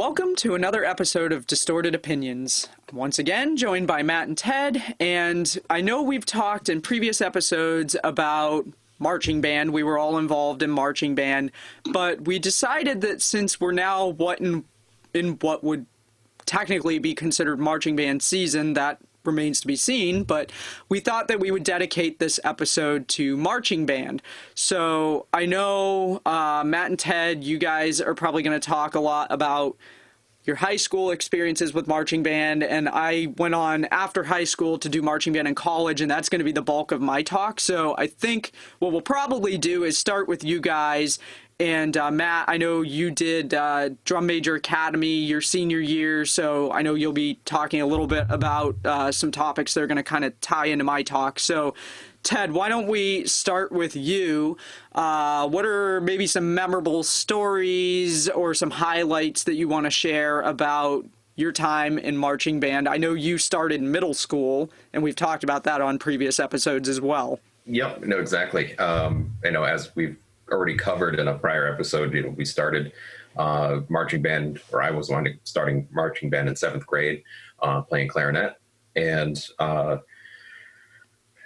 Welcome to another episode of Distorted Opinions. Once again, joined by Matt and Ted, and I know we've talked in previous episodes about marching band. We were all involved in marching band, but we decided that since we're now in what would technically be considered marching band season, that remains to be seen, but we thought that we would dedicate this episode to marching band. So I know Matt and Ted, you guys are probably going to talk a lot about your high school experiences with marching band, and I went on after high school to do marching band in college, and that's going to be the bulk of my talk. So I think what we'll probably do is start with you guys. And Matt, I know you did Drum Major Academy your senior year, so I know you'll be talking a little bit about some topics that are going to kind of tie into my talk. So, Ted, why don't we start with you? What are maybe some memorable stories or some highlights that you want to share about your time in marching band? I know you started in middle school, and we've talked about that on previous episodes as well. Yep, no, exactly. As we've already covered in a prior episode, we started marching band, or I was starting marching band in 7th grade, playing clarinet, and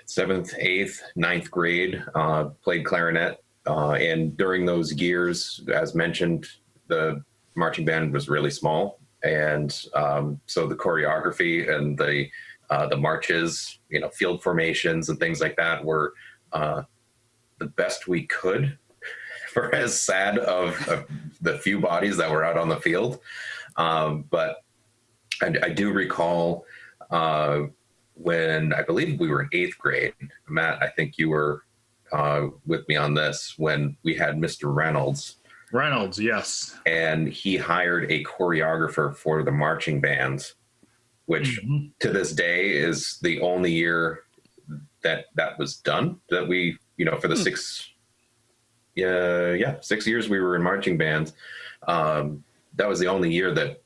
7th, 8th, 9th grade, played clarinet. And during those years, as mentioned, the marching band was really small. And so the choreography and the marches, field formations and things like that were the best we could, for as sad of the few bodies that were out on the field. But I do recall when I believe we were in 8th grade, Matt, I think you were with me on this, when we had Mr. Reynolds. Reynolds, yes. And he hired a choreographer for the marching band, which to this day is the only year that was done, that we, for the 6 years we were in marching band. That was the only year that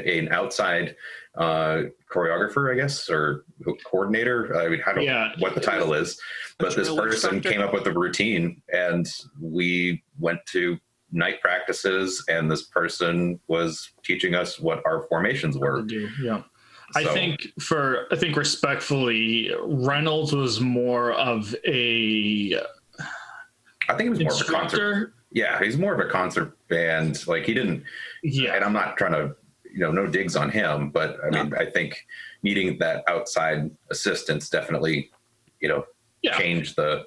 an outside choreographer, I guess, or coordinator, I mean, I don't know what the title is, but this person came up with a routine, and we went to night practices, and this person was teaching us what our formations were. Yeah. So, I think respectfully, Reynolds was more of a, I think he was more of a concert. Yeah, he's more of a concert band. Like, he didn't. Yeah. And I'm not trying to, no digs on him, but I mean, I think needing that outside assistance definitely, changed the.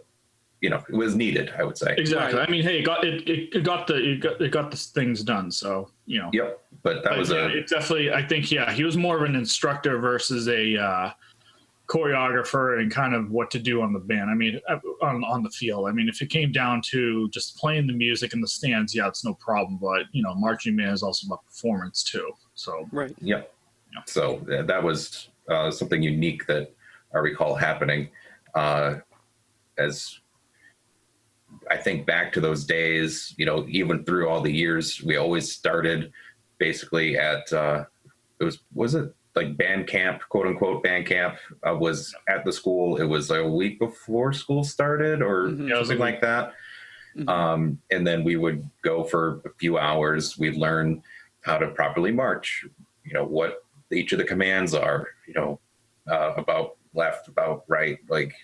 It was needed, I would say. Exactly. I mean, hey, it got the things done. So Yep. But that was it definitely. I think he was more of an instructor versus a choreographer and kind of what to do on the band. I mean, on the field. I mean, if it came down to just playing the music in the stands, it's no problem. But marching band is also about performance too. So right. Yep. Yeah. So that was something unique that I recall happening. As I think back to those days, even through all the years, we always started basically at was it like band camp, quote unquote band camp, was at the school. It was a week before school started, or something like that. And then we would go for a few hours. We'd learn how to properly march, what each of the commands are, about left, about right, like,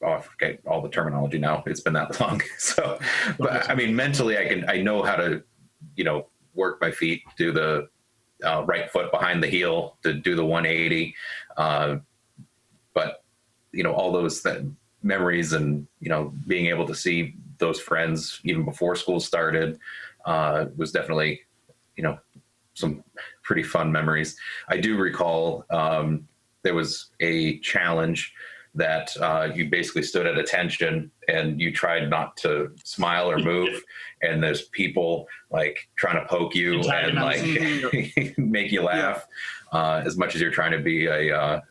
I forget all the terminology now. It's been that long. So, but I mean, mentally, I know how to, work my feet, do the right foot behind the heel to do the 180. But, all those memories and, being able to see those friends even before school started was definitely, some pretty fun memories. I do recall there was a challenge that you basically stood at attention and you tried not to smile or move, and there's people like trying to poke you and like make you laugh, as much as you're trying to be a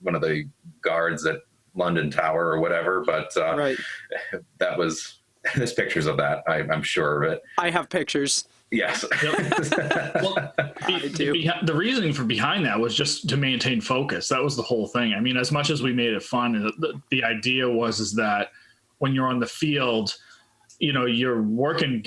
one of the guards at London Tower or whatever. But that was, there's pictures of that, I'm sure of it. I have pictures. Yes. Well, the reasoning for behind that was just to maintain focus. That was the whole thing. I mean, as much as we made it fun, the idea was that when you're on the field, you're working,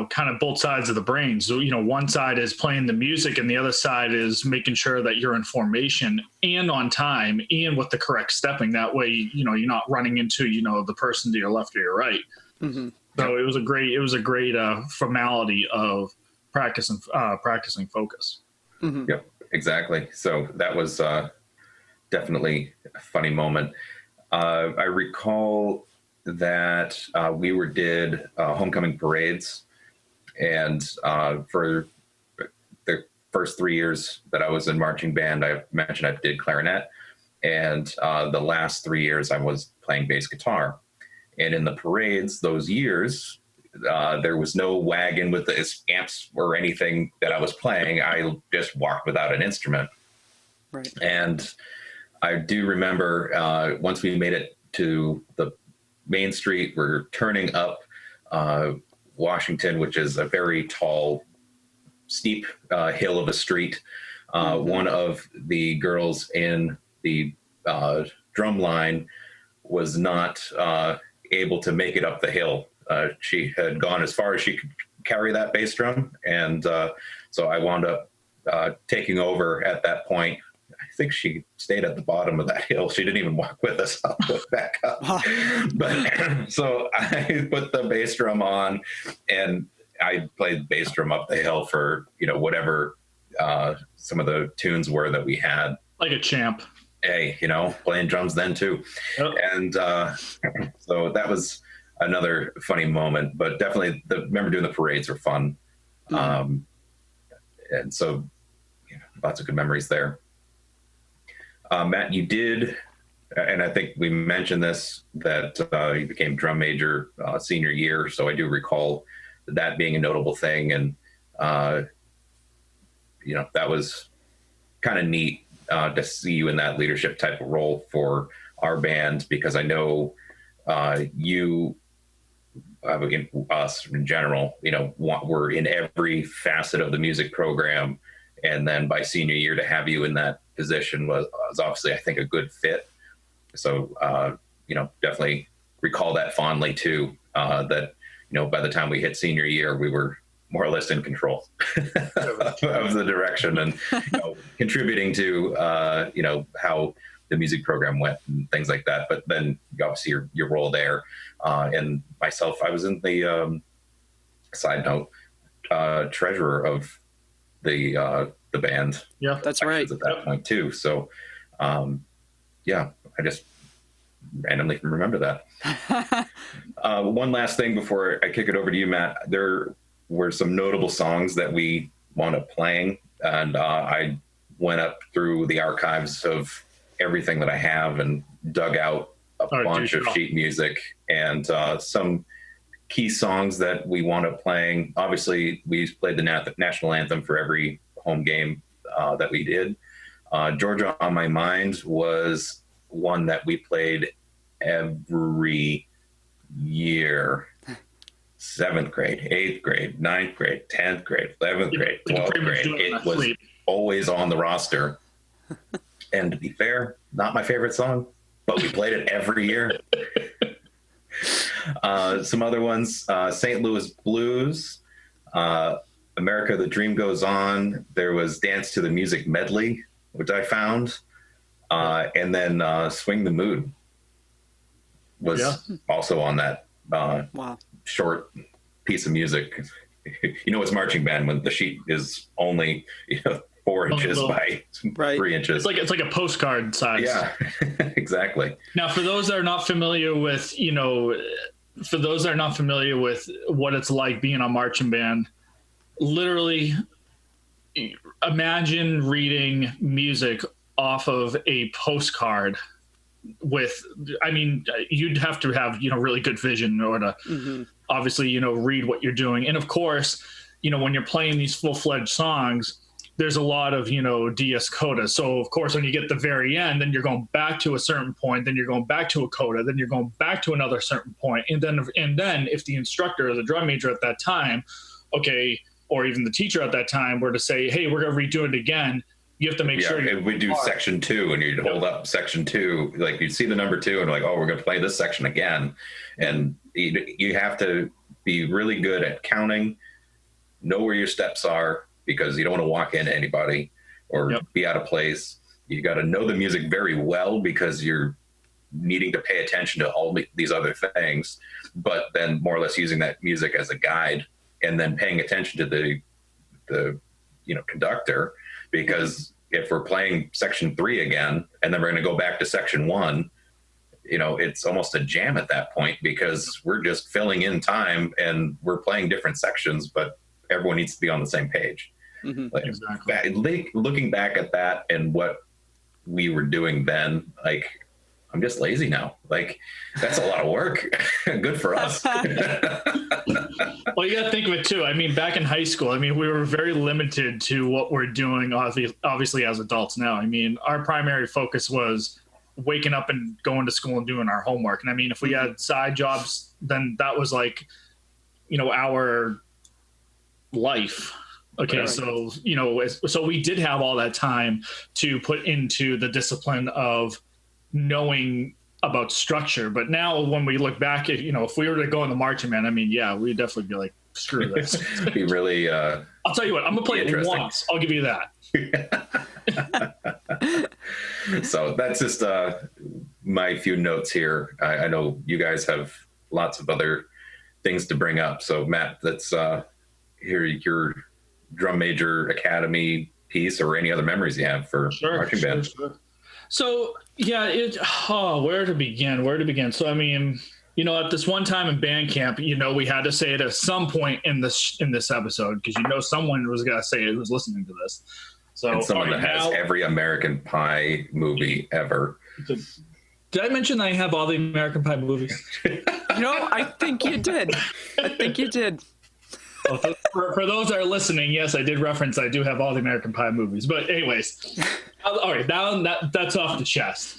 kind of both sides of the brain. So, one side is playing the music and the other side is making sure that you're in formation and on time and with the correct stepping. That way, you're not running into, the person to your left or your right. Mm-hmm. So it was a great formality of practicing focus. Mm-hmm. Yep, exactly. So that was definitely a funny moment. I recall that we did homecoming parades, and for the first 3 years that I was in marching band, I mentioned I did clarinet, and the last 3 years I was playing bass guitar. And in the parades those years, there was no wagon with the amps or anything that I was playing. I just walked without an instrument. Right. And I do remember once we made it to the main street, we're turning up Washington, which is a very tall, steep hill of a street. One of the girls in the drum line was not able to make it up the hill. She had gone as far as she could carry that bass drum. And so I wound up taking over at that point. I think she stayed at the bottom of that hill. She didn't even walk with us all the way back up. But so I put the bass drum on and I played bass drum up the hill for, whatever some of the tunes were that we had. Like a champ. Hey, playing drums then too. Yep. And so that was another funny moment, but definitely remember doing the parades were fun. Mm-hmm. And so lots of good memories there. Matt, you did, and I think we mentioned this, that you became drum major senior year. So I do recall that being a notable thing. And, that was kind of neat to see you in that leadership type of role for our band, because I know you, us in general, we're in every facet of the music program. And then by senior year to have you in that position was obviously, I think, a good fit. So, definitely recall that fondly too, that, by the time we hit senior year, we were more or less in control of the direction and, contributing to, how the music program went and things like that. But then obviously your role there, and myself, I was in the, side note, treasurer of the band. Yeah, that's right. At that point too. So, I just randomly remember that. One last thing before I kick it over to you, Matt. There were some notable songs that we wound up playing, and I went up through the archives of everything that I have and dug out a bunch of sheet music and some key songs that we wound up playing. Obviously, we played the national anthem for every home game that we did. Georgia on My Mind was one that we played every year. 7th grade, 8th grade, 9th grade, 10th grade, 11th grade, 12th grade. It was always on the roster. And to be fair, not my favorite song, but we played it every year. Some other ones, St. Louis Blues, America, the Dream Goes On. There was Dance to the Music medley, which I found. And then Swing the Mood was also on that short piece of music. It's marching band when the sheet is only 4 inches by 3 inches. It's like a postcard size. Yeah, exactly. Now, for those that are not familiar with, what it's like being a marching band, literally imagine reading music off of a postcard you'd have to have, really good vision or to obviously, read what you're doing. And of course, when you're playing these full-fledged songs, there's a lot of, DS coda. So of course, when you get the very end, then you're going back to a certain point, then you're going back to a coda, then you're going back to another certain point. And then if the instructor or the drum major at that time, or even the teacher at that time were to say, hey, we're going to redo it again, you have to make sure we do section 2 and you'd hold up section 2, like you'd see the number 2 and like, oh, we're going to play this section again. And you have to be really good at counting, know where your steps are, because you don't want to walk into anybody or be out of place. You got to know the music very well because you're needing to pay attention to all these other things, but then more or less using that music as a guide, and then paying attention to the conductor, because if we're playing section 3 again and then we're going to go back to section 1, it's almost a jam at that point, because we're just filling in time and we're playing different sections, but everyone needs to be on the same page. Like, exactly. Looking back at that and what we were doing then, like, I'm just lazy now. Like, that's a lot of work. Good for us. Well, you got to think of it too. I mean, back in high school, I mean, we were very limited to what we're doing, obviously as adults now. I mean, our primary focus was waking up and going to school and doing our homework. And I mean, if we had side jobs, then that was like, our life. Okay. Right. So, so we did have all that time to put into the discipline of knowing about structure. But now when we look back at, if we were to go in the marching band, I mean, yeah, we'd definitely be like, screw this. Be really, I'll tell you what, I'm gonna play it once. I'll give you that. So that's just my few notes here. I know you guys have lots of other things to bring up. So Matt, let's hear your drum major academy piece or any other memories you have for marching band. Sure. So yeah, where to begin? So I mean, at this one time in band camp, we had to say it at some point in this episode, because someone was gonna say it who's listening to this. So and someone that has every American Pie movie ever. Did I mention that I have all the American Pie movies? I think you did. Well, for those that are listening, yes, I did reference I do have all the American Pie movies. But anyways, all right, that's off the chest.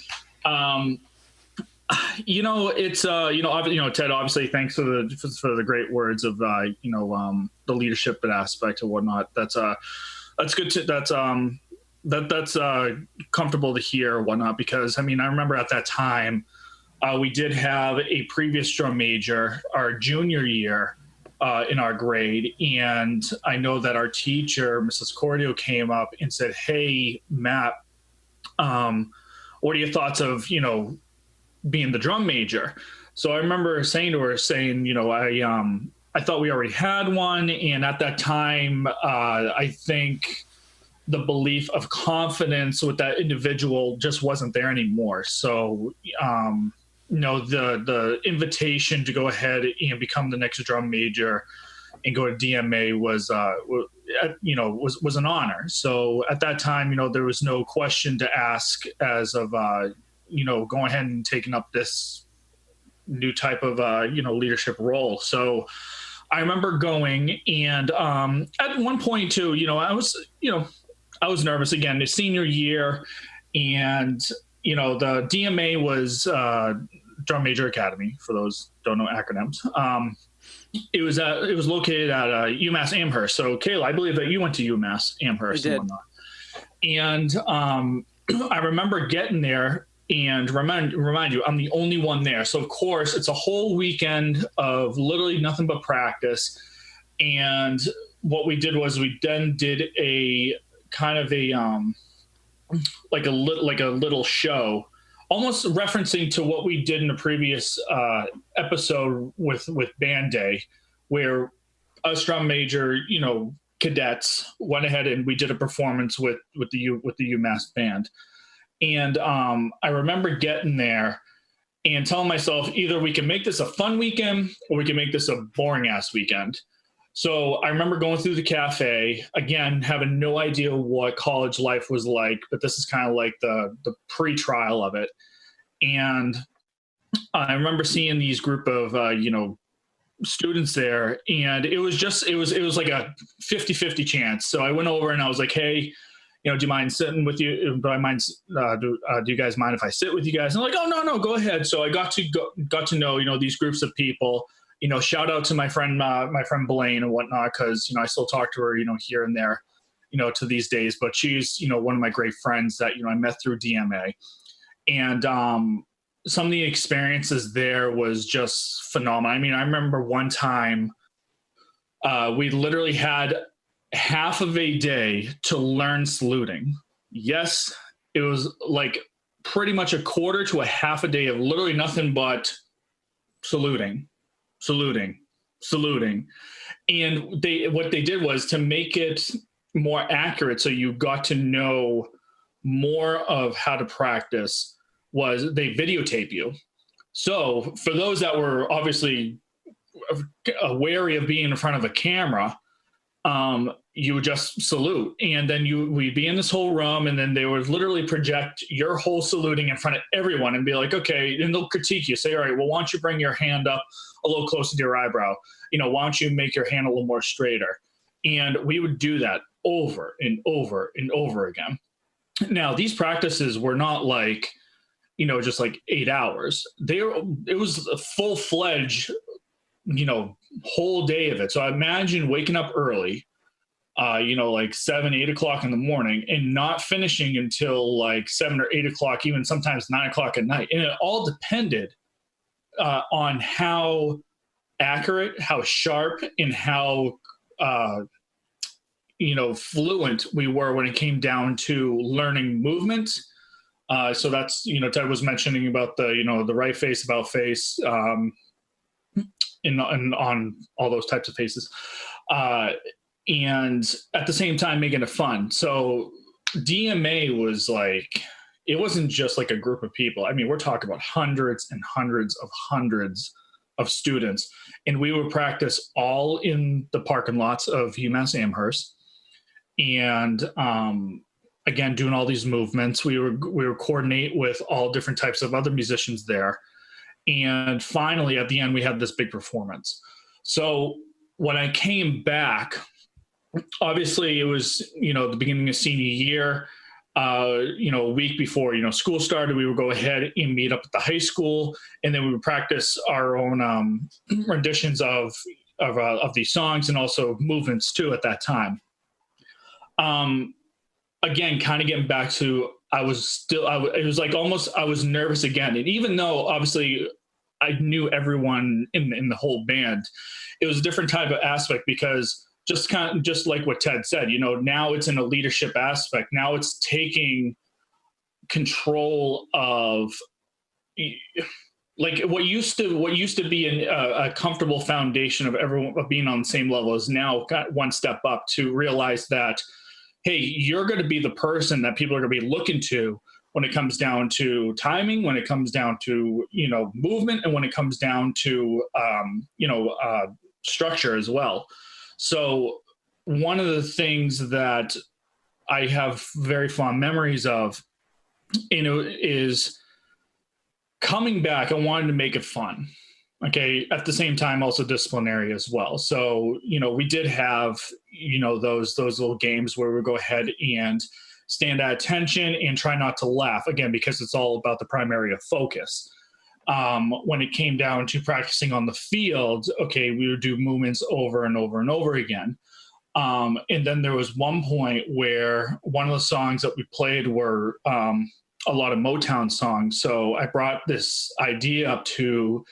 It's Ted, obviously, thanks for the great words of the leadership aspect and whatnot. That's good to that's comfortable to hear or whatnot, because I mean, I remember at that time we did have a previous drum major our junior year in our grade, and I know that our teacher, Mrs. Cordio, came up and said, "Hey, Matt, what are your thoughts of being the drum major?" So I remember saying to her, I thought we already had one, and at that time, I think the belief of confidence with that individual just wasn't there anymore. So, the invitation to go ahead and become the next drum major and go to DMA was an honor. So at that time, there was no question to ask as of going ahead and taking up this new type of leadership role. So I remember going, and at one point too, I was nervous again, the senior year, and the DMA was Drum Major Academy, for those who don't know acronyms. It was located at UMass Amherst. So Kayla, I believe that you went to UMass Amherst and whatnot. And I remember getting there, and remind you, I'm the only one there. So of course it's a whole weekend of literally nothing but practice. And what we did was we then did a kind of a like a little show, almost referencing to what we did in the previous episode with Band Day, where us drum major cadets went ahead and we did a performance with the UMass band. And I remember getting there and telling myself, either we can make this a fun weekend or we can make this a boring ass weekend. So I remember going through the cafe, again, having no idea what college life was like, but this is kind of like the pre-trial of it. And I remember seeing these group of, students there, and it was like a 50-50 chance. So I went over and I was like, "Hey, do you mind sitting with you? Do you guys mind if I sit with you guys?" And I'm like, "Oh, no, go ahead." So I got to know, these groups of people. Shout out to my friend Blaine and whatnot, because I still talk to her, here and there, to these days. But she's one of my great friends that I met through DMA, and some of the experiences there was just phenomenal. I mean, I remember one time we literally had half of a day to learn saluting. Yes, it was like pretty much a quarter to a half a day of literally nothing but saluting, saluting, saluting. And what they did was to make it more accurate, so you got to know more of how to practice, was they videotape you. So for those that were obviously wary of being in front of a camera, you would just salute, and then we'd be in this whole room, and then they would literally project your whole saluting in front of everyone and be like, okay, and they'll critique you, say, all right, well, why don't you bring your hand up a little closer to your eyebrow? Why don't you make your hand a little more straighter? And we would do that over and over and over again. Now, these practices were not like, just like 8 hours. It was a full-fledged, whole day of it. So I imagine waking up early, like 7, 8 o'clock in the morning, and not finishing until like 7 or 8 o'clock, even sometimes 9 o'clock at night. And it all depended on how accurate, how sharp, and how, fluent we were when it came down to learning movement. So that's, Ted was mentioning about the right face, about face, and on all those types of faces. And at the same time, making it fun. So DMA was like, it wasn't just like a group of people. I mean, we're talking about hundreds and hundreds of students. And we would practice all in the parking lots of UMass Amherst. And again, doing all these movements, we would coordinate with all different types of other musicians there. And finally, at the end, we had this big performance. So when I came back, obviously it was, the beginning of senior year, a week before, school started, we would go ahead and meet up at the high school, and then we would practice our own renditions of these songs, and also movements too at that time. Again, kind of getting back to, it was like almost, I was nervous again. And even though obviously I knew everyone in the whole band, it was a different type of aspect, because just like what Ted said, now it's in a leadership aspect. Now it's taking control of, like, what used to be a comfortable foundation of everyone of being on the same level is now got one step up to realize that, hey, you're going to be the person that people are going to be looking to when it comes down to timing, when it comes down to, movement, and when it comes down to, structure as well. So one of the things that I have very fond memories of, is coming back. I wanted to make it fun. Okay. At the same time, also disciplinary as well. So, we did have, those little games where we go ahead and stand at attention and try not to laugh, again, because it's all about the primary of focus. When it came down to practicing on the field, okay, we would do movements over and over and over again. And then there was one point where one of the songs that we played were a lot of Motown songs. So I brought this idea up to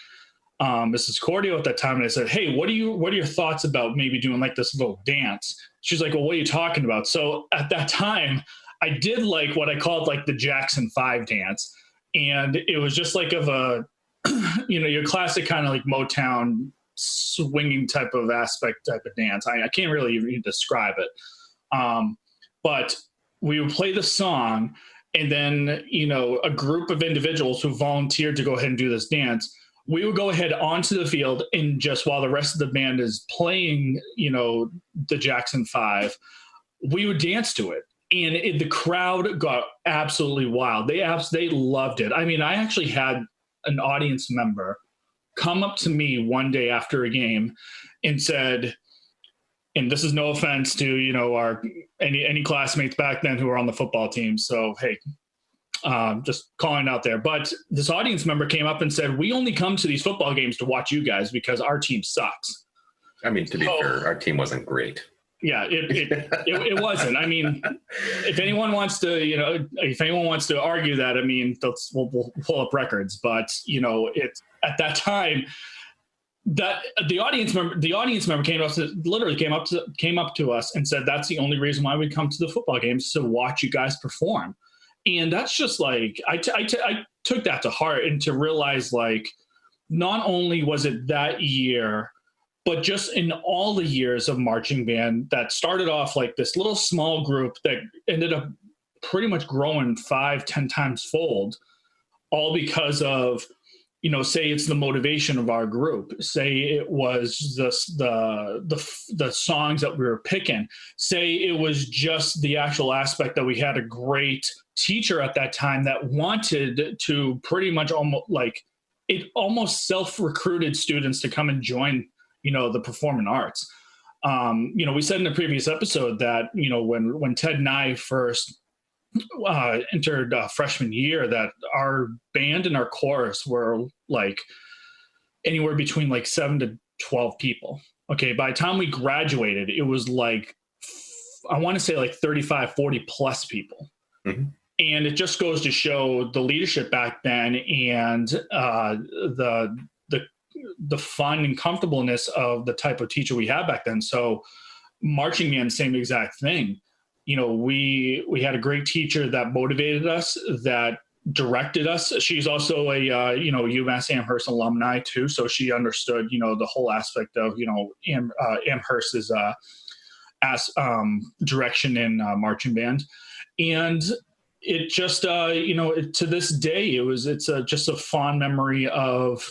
Mrs. Cordio at that time, and I said, hey, what are your thoughts about maybe doing like this little dance? She's like, well, what are you talking about? So at that time, I did like what I called like the Jackson 5 dance. And it was just like of a, your classic kind of like Motown swinging type of dance. I can't really even describe it. But we would play the song, and then, a group of individuals who volunteered to go ahead and do this dance, we would go ahead onto the field, and just while the rest of the band is playing, the Jackson 5, we would dance to it. And the crowd got absolutely wild. They loved it. I mean, I actually had an audience member come up to me one day after a game and said, and this is no offense to, our any classmates back then who were on the football team. So, hey, just calling it out there. But this audience member came up and said, we only come to these football games to watch you guys because our team sucks. I mean, to be fair, our team wasn't great. Yeah, it wasn't. I mean, if anyone wants to, argue that, I mean, we'll pull up records. But, it's at that time, that the audience member came up to us and said that's the only reason why we come to the football games, to watch you guys perform. And that's just like I took that to heart, and to realize, like, not only was it that year, but just in all the years of marching band that started off like this little small group that ended up pretty much growing 5-10 times fold, all because of, you know, say it's the motivation of our group, say it was the songs that we were picking, say it was just the actual aspect that we had a great teacher at that time that wanted to pretty much almost self-recruited students to come and join, you know, the performing arts. You know, we said in the previous episode that, you know, when Ted and I first entered freshman year, that our band and our chorus were like anywhere between like 7 to 12 people. Okay. By the time we graduated, it was like, I want to say like 35, 40 plus people. Mm-hmm. And it just goes to show the leadership back then, and the fun and comfortableness of the type of teacher we had back then. So marching band, same exact thing. You know, we had a great teacher that motivated us, that directed us. She's also a, you know, UMass Amherst alumni too. So she understood, you know, the whole aspect of, you know, Amherst's direction in marching band. And it just, you know, to this day, it's just a fond memory of,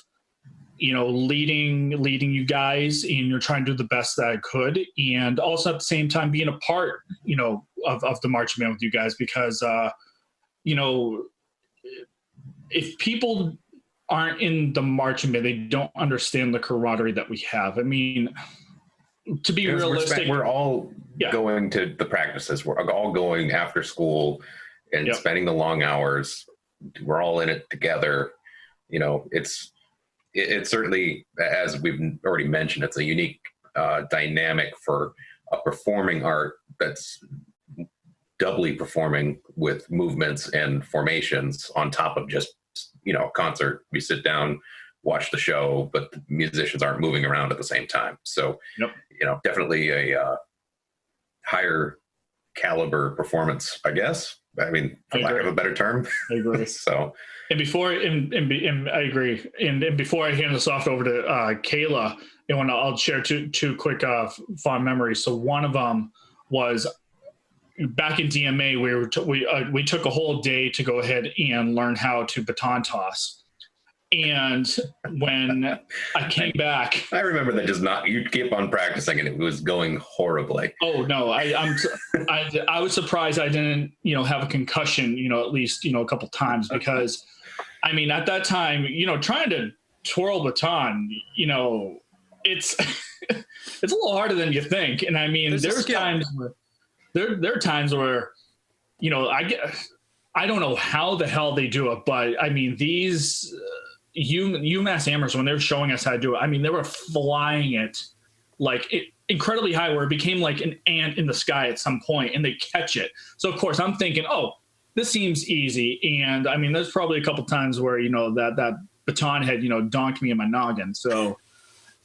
you know, leading you guys, and you're trying to do the best that I could. And also at the same time being a part, you know, of the marching band with you guys, because, you know, if people aren't in the marching band, they don't understand the camaraderie that we have. I mean, to be realistic, we're all going to the practices. We're all going after school and spending the long hours. We're all in it together. You know, it's certainly, as we've already mentioned, it's a unique dynamic for a performing art that's doubly performing with movements and formations on top of just, you know, concert. We sit down, watch the show, but the musicians aren't moving around at the same time. So, you know, definitely a higher caliber performance, I guess. I mean, for lack of a better term. I agree. So, and I agree. And before I hand this off over to Kayla, I'll share two quick fond memories. So one of them was back in DMA. We took a whole day to go ahead and learn how to baton toss. And when I came back, I remember that you keep on practicing and it was going horribly. Oh no, I was surprised I didn't, you know, have a concussion, you know, at least, you know, a couple times, because I mean, at that time, you know, trying to twirl baton, you know, it's it's a little harder than you think. And I mean, there are times where, you know, I don't know how the hell they do it, but I mean, these UMass Amherst, when they were showing us how to do it, I mean, they were flying it like incredibly high, where it became like an ant in the sky at some point, and they catch it. So of course I'm thinking, oh, this seems easy. And I mean, there's probably a couple times where, you know, that baton had, you know, donked me in my noggin. So,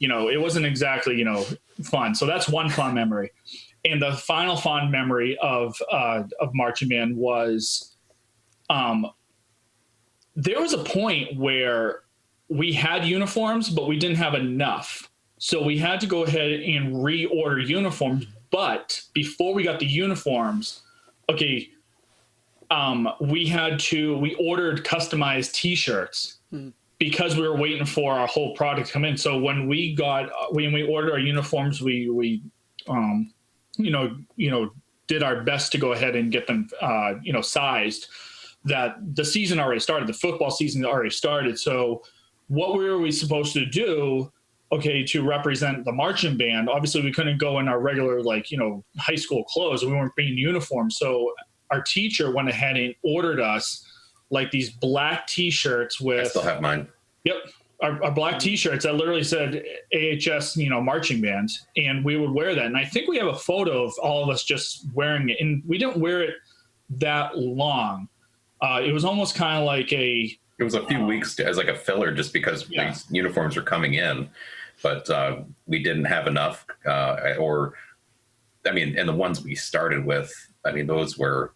you know, it wasn't exactly, you know, fun. So that's one fond memory. And the final fond memory of marching band was, there was a point where we had uniforms, but we didn't have enough. So we had to go ahead and reorder uniforms. But before we got the uniforms, we ordered customized T-shirts because we were waiting for our whole product to come in. So when we ordered our uniforms, we did our best to go ahead and get them, sized. That the season already started, the football season already started. So what were we supposed to do, to represent the marching band? Obviously we couldn't go in our regular, high school clothes. We weren't being uniformed. So our teacher went ahead and ordered us like these black T-shirts with— I still have mine. Yep. Our black T-shirts that literally said AHS, marching band. And we would wear that. And I think we have a photo of all of us just wearing it. And we didn't wear it that long. It was almost kind of like it was a few weeks as like a filler, just because these uniforms were coming in. but we didn't have enough, or I mean, and the ones we started with, I mean, those were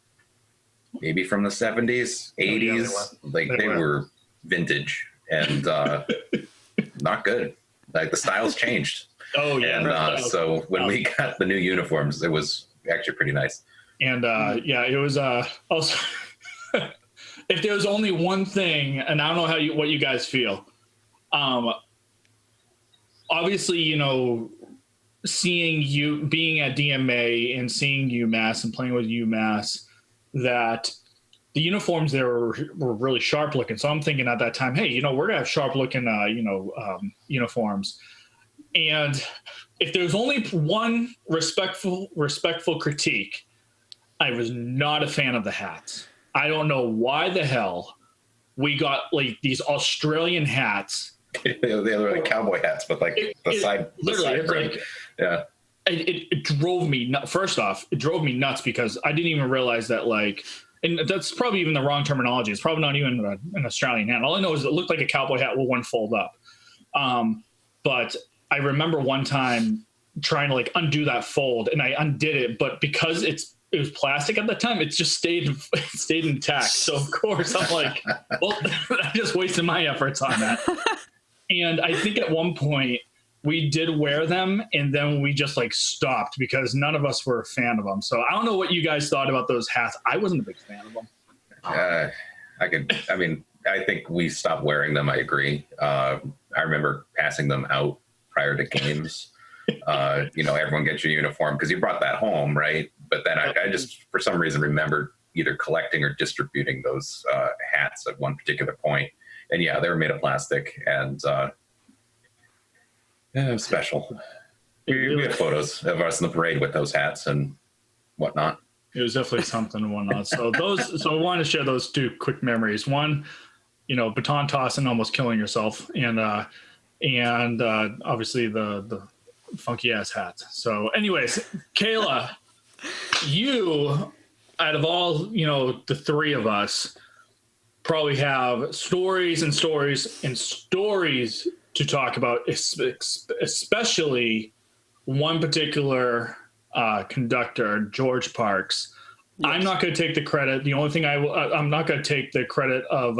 maybe from the 70s, 80s. They were vintage and not good. Like the styles changed. Oh yeah. And so when we got the new uniforms, it was actually pretty nice. And it was also if there was only one thing, and I don't know what you guys feel. Obviously, you know, seeing you being at DMA and seeing UMass and playing with UMass, that the uniforms there were really sharp looking. So I'm thinking at that time, hey, you know, we're gonna have sharp looking, uniforms. And if there's only one respectful critique, I was not a fan of the hats. I don't know why the hell we got like these Australian hats. They were like cowboy hats, but like the side brim. Like, yeah. It drove me nuts. First off, it drove me nuts because I didn't even realize that, like, and that's probably even the wrong terminology. It's probably not even an Australian hat. All I know is it looked like a cowboy hat with one fold up. But I remember one time trying to like undo that fold, and I undid it, but because it was plastic at the time, it just stayed intact. So of course I'm like, well, I just wasted my efforts on that. And I think at one point we did wear them, and then we just like stopped because none of us were a fan of them. So I don't know what you guys thought about those hats. I wasn't a big fan of them. I think we stopped wearing them. I agree. I remember passing them out prior to games. Everyone gets your uniform because you brought that home, right? But then I just, for some reason, remembered either collecting or distributing those hats at one particular point. And yeah, they were made of plastic, and it was special. We had photos of us in the parade with those hats and whatnot. It was definitely something and whatnot. So I wanted to share those two quick memories. One, baton toss and almost killing yourself, and obviously the funky ass hats. So anyways, Kayla, you, out of all, the three of us, probably have stories and stories and stories to talk about, especially one particular conductor, George Parks. Yes. I'm not going to take the credit. The only thing I'm not going to take the credit of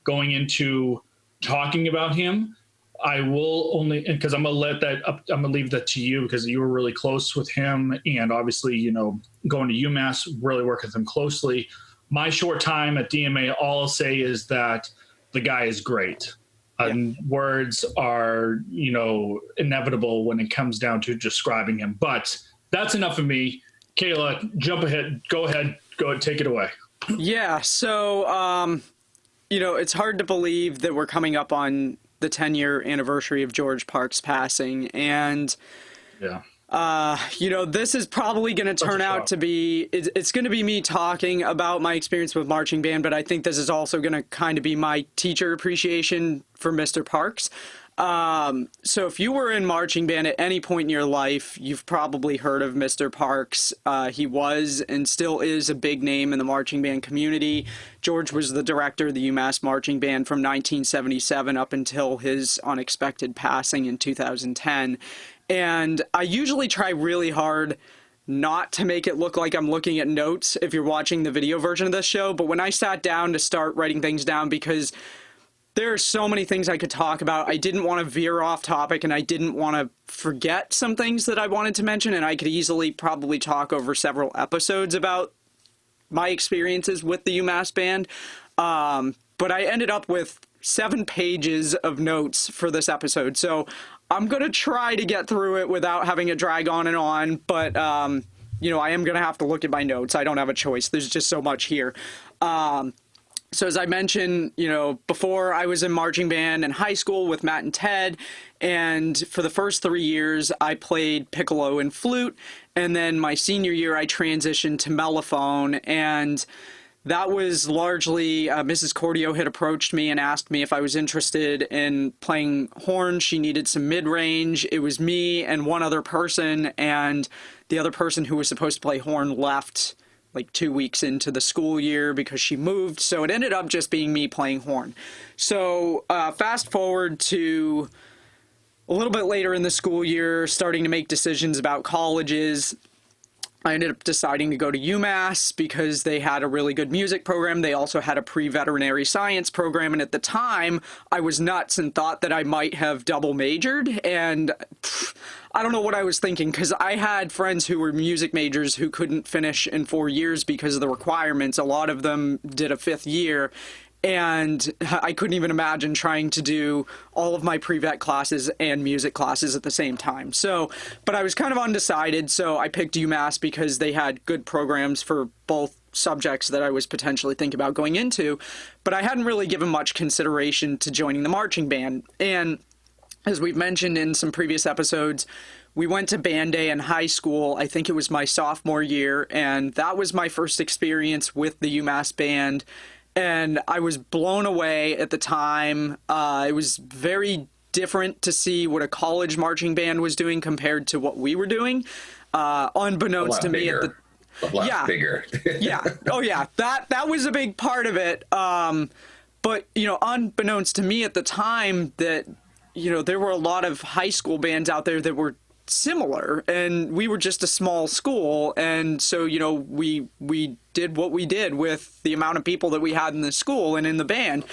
going into talking about him. I will only, because I'm going to leave that to you, because you were really close with him, and obviously, going to UMass, really working with him closely. My short time at DMA, all I'll say is that the guy is great. Words are, inevitable when it comes down to describing him. But that's enough of me. Kayla, jump ahead. Go ahead. Take it away. Yeah. So, it's hard to believe that we're coming up on the 10-year anniversary of George Parks passing. And, this is probably going to turn out to be, it's going to be me talking about my experience with marching band, but I think this is also going to kind of be my teacher appreciation for Mr. Parks. So if you were in marching band at any point in your life, you've probably heard of Mr. Parks. He was and still is a big name in the marching band community. George was the director of the UMass Marching Band from 1977 up until his unexpected passing in 2010. And I usually try really hard not to make it look like I'm looking at notes if you're watching the video version of this show. But when I sat down to start writing things down, because there are so many things I could talk about, I didn't want to veer off topic, and I didn't want to forget some things that I wanted to mention, and I could easily probably talk over several episodes about my experiences with the UMass Band. But I ended up with 7 pages of notes for this episode, so I'm going to try to get through it without having it drag on, but, I am going to have to look at my notes. I don't have a choice. There's just so much here. So as I mentioned, before, I was in marching band in high school with Matt and Ted, and for the first 3 years, I played piccolo and flute, and then my senior year, I transitioned to mellophone, and that was largely, Mrs. Cordio had approached me and asked me if I was interested in playing horn. She needed some mid-range. It was me and one other person, and the other person who was supposed to play horn left like 2 weeks into the school year because she moved, so it ended up just being me playing horn. So fast forward to a little bit later in the school year, starting to make decisions about colleges, I ended up deciding to go to UMass because they had a really good music program. They also had a pre-veterinary science program. And at the time, I was nuts and thought that I might have double majored. And I don't know what I was thinking, because I had friends who were music majors who couldn't finish in 4 years because of the requirements. A lot of them did a 5th year. And I couldn't even imagine trying to do all of my pre-vet classes and music classes at the same time. So, but I was kind of undecided, so I picked UMass because they had good programs for both subjects that I was potentially thinking about going into. But I hadn't really given much consideration to joining the marching band. And as we've mentioned in some previous episodes, we went to band day in high school. I think it was my sophomore year, and that was my first experience with the UMass band. And I was blown away at the time. It was very different to see what a college marching band was doing compared to what we were doing. Unbeknownst to me at the a lot bigger. Yeah. Oh yeah. That was a big part of it. But unbeknownst to me at the time that, there were a lot of high school bands out there that were similar, and we were just a small school, and so we did what we did with the amount of people that we had in the school and in the band.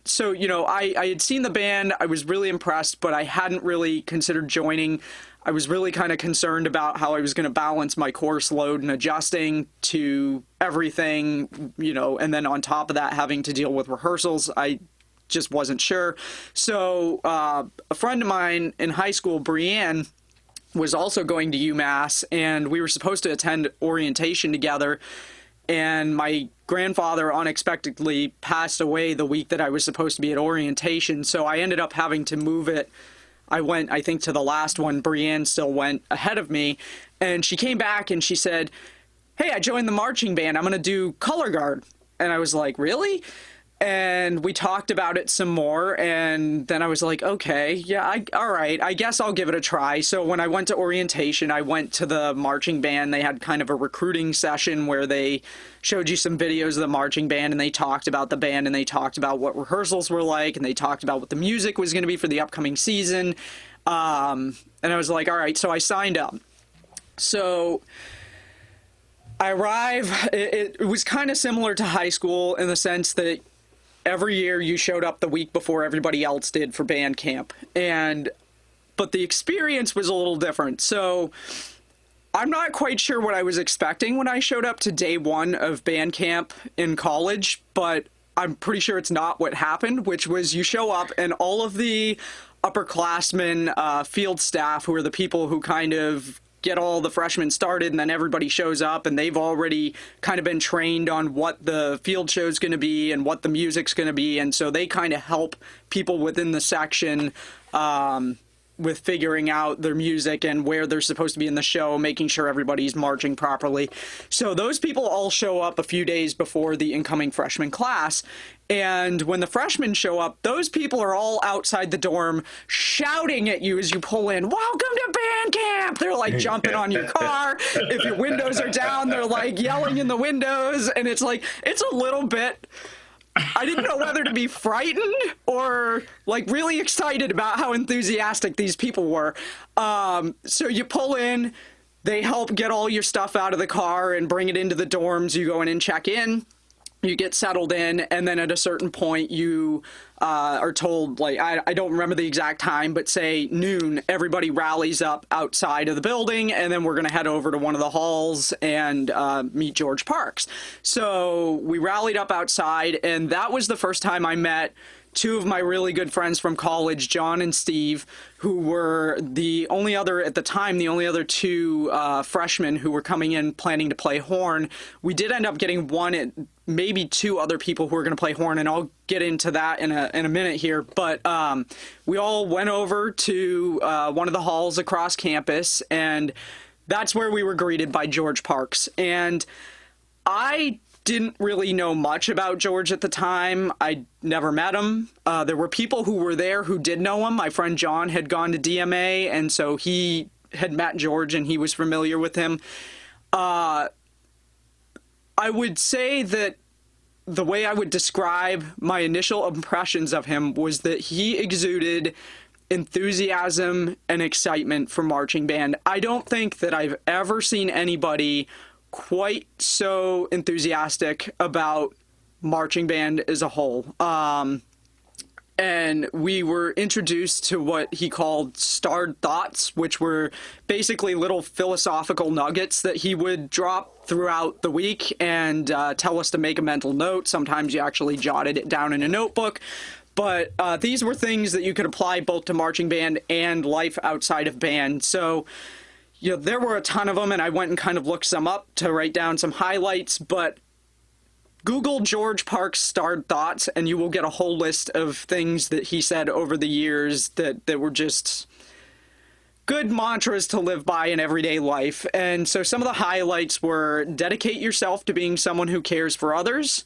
So I had seen the band. I was really impressed, but I hadn't really considered joining. I was really kind of concerned about how I was going to balance my course load and adjusting to everything, and then on top of that having to deal with rehearsals. I just wasn't sure. So a friend of mine in high school, Brianne, was also going to UMass, and we were supposed to attend orientation together. And my grandfather unexpectedly passed away the week that I was supposed to be at orientation. So I ended up having to move it. I went, I think, to the last one. Brianne still went ahead of me. And she came back and she said, "Hey, I joined the marching band. I'm going to do color guard." And I was like, "Really?" And we talked about it some more, and then I was like, okay, yeah, all right, I guess I'll give it a try. So when I went to orientation, I went to the marching band. They had kind of a recruiting session where they showed you some videos of the marching band, and they talked about the band, and they talked about what rehearsals were like, and they talked about what the music was going to be for the upcoming season. And I was like, all right, so I signed up. So I arrived. It was kind of similar to high school in the sense that every year you showed up the week before everybody else did for band camp. But the experience was a little different. So I'm not quite sure what I was expecting when I showed up to day one of band camp in college, but I'm pretty sure it's not what happened, which was you show up and all of the upperclassmen, field staff, who are the people who kind of get all the freshmen started, and then everybody shows up and they've already kind of been trained on what the field show's going to be and what the music's going to be, and so they kind of help people within the section with figuring out their music and where they're supposed to be in the show, making sure everybody's marching properly. So those people all show up a few days before the incoming freshman class. And when the freshmen show up, those people are all outside the dorm shouting at you as you pull in, "Welcome to band camp!" They're like jumping on your car. If your windows are down, they're like yelling in the windows. And it's like, it's a little bit, I didn't know whether to be frightened or like really excited about how enthusiastic these people were. So you pull in, they help get all your stuff out of the car and bring it into the dorms. You go in and check in. You get settled in, and then at a certain point you are told, like, I don't remember the exact time, but say noon, everybody rallies up outside of the building, and then we're going to head over to one of the halls and meet George Parks. So we rallied up outside, and that was the first time I met two of my really good friends from college, John and Steve, who were the only other two freshmen who were coming in planning to play horn. We did end up getting one, maybe two other people who were going to play horn, and I'll get into that in a minute here. But we all went over to one of the halls across campus, and that's where we were greeted by George Parks. And I didn't really know much about George at the time. I never met him. There were people who were there who did know him. My friend John had gone to DMA, and so he had met George and he was familiar with him. I would say that the way I would describe my initial impressions of him was that he exuded enthusiasm and excitement for marching band. I don't think that I've ever seen anybody quite so enthusiastic about marching band as a whole. And we were introduced to what he called starred thoughts, which were basically little philosophical nuggets that he would drop throughout the week and tell us to make a mental note. Sometimes you actually jotted it down in a notebook. But these were things that you could apply both to marching band and life outside of band. So, you know, there were a ton of them, and I went and kind of looked some up to write down some highlights, but Google George Parks starred thoughts, and you will get a whole list of things that he said over the years that were just good mantras to live by in everyday life. And so some of the highlights were: dedicate yourself to being someone who cares for others,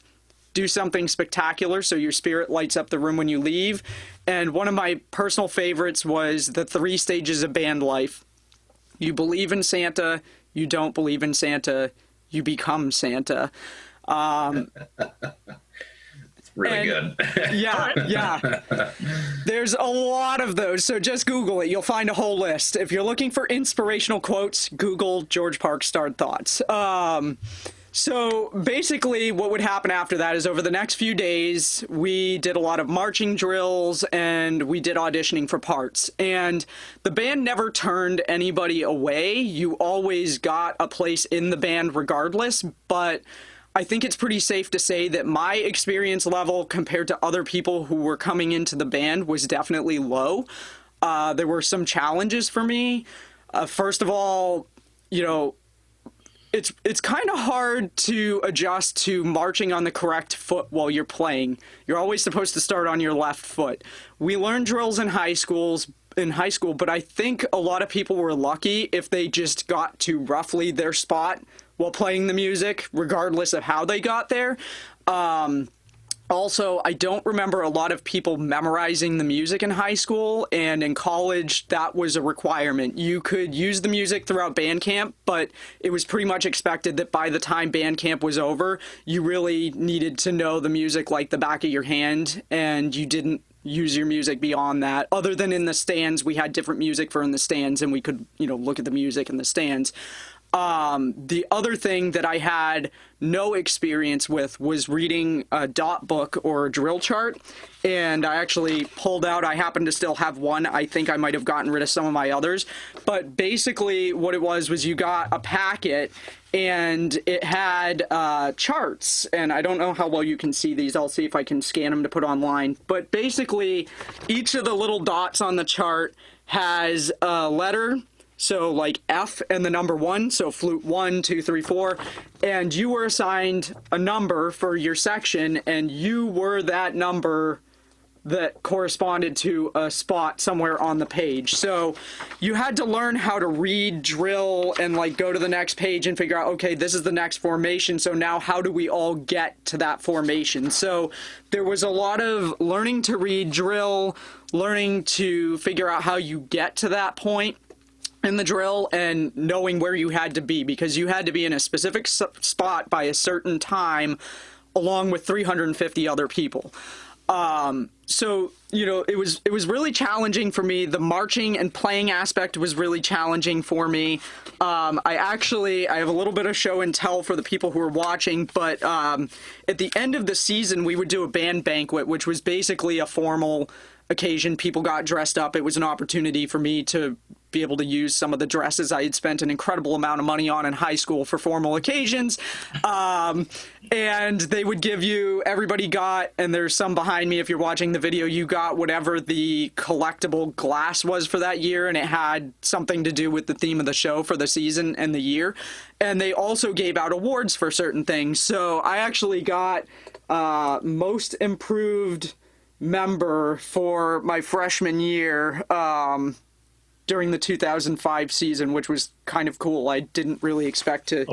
do something spectacular so your spirit lights up the room when you leave. And one of my personal favorites was the 3 stages of band life. You believe in Santa, you don't believe in Santa, you become Santa. It's really good. Yeah. There's a lot of those, so just Google it. You'll find a whole list. If you're looking for inspirational quotes, Google George Parks starred thoughts. So basically what would happen after that is over the next few days, we did a lot of marching drills and we did auditioning for parts. And the band never turned anybody away. You always got a place in the band regardless, but I think it's pretty safe to say that my experience level compared to other people who were coming into the band was definitely low. There were some challenges for me. First of all, you know, it's kind of hard to adjust to marching on the correct foot while you're playing. You're always supposed to start on your left foot. We learned drills in high school, but I think a lot of people were lucky if they just got to roughly their spot while playing the music, regardless of how they got there. Also, I don't remember a lot of people memorizing the music in high school, and in college, that was a requirement. You could use the music throughout band camp, but it was pretty much expected that by the time band camp was over, you really needed to know the music like the back of your hand, and you didn't use your music beyond that. Other than in the stands, we had different music for in the stands, and we could, you know, look at the music in the stands. The other thing that I had no experience with was reading a dot book or a drill chart, and I actually pulled out, I happen to still have one. I think I might have gotten rid of some of my others, but basically what it was you got a packet and it had charts, and I don't know how well you can see these. I'll see if I can scan them to put online, but basically each of the little dots on the chart has a letter. So like F and the number 1, so flute 1, 2, 3, 4, and you were assigned a number for your section, and you were that number that corresponded to a spot somewhere on the page. So you had to learn how to read, drill, and like go to the next page and figure out, okay, this is the next formation, so now how do we all get to that formation? So there was a lot of learning to read, drill, learning to figure out how you get to that point in the drill, and knowing where you had to be, because you had to be in a specific spot by a certain time along with 350 other people. So, you know, it was really challenging for me. The marching and playing aspect was really challenging for me. I have a little bit of show and tell for the people who are watching, but at the end of the season, we would do a band banquet, which was basically a formal occasion. People got dressed up. It was an opportunity for me to be able to use some of the dresses I had spent an incredible amount of money on in high school for formal occasions. And they would give you, everybody got, and there's some behind me if you're watching the video, you got whatever the collectible glass was for that year, and it had something to do with the theme of the show for the season and the year. And they also gave out awards for certain things. So I actually got most improved member for my freshman year during the 2005 season, which was kind of cool. I didn't really expect to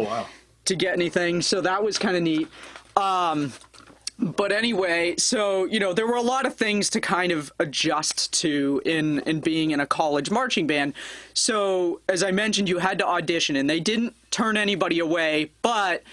get anything, so that was kind of neat. But anyway, so, you know, there were a lot of things to kind of adjust to in being in a college marching band. So, as I mentioned, you had to audition, and they didn't turn anybody away, but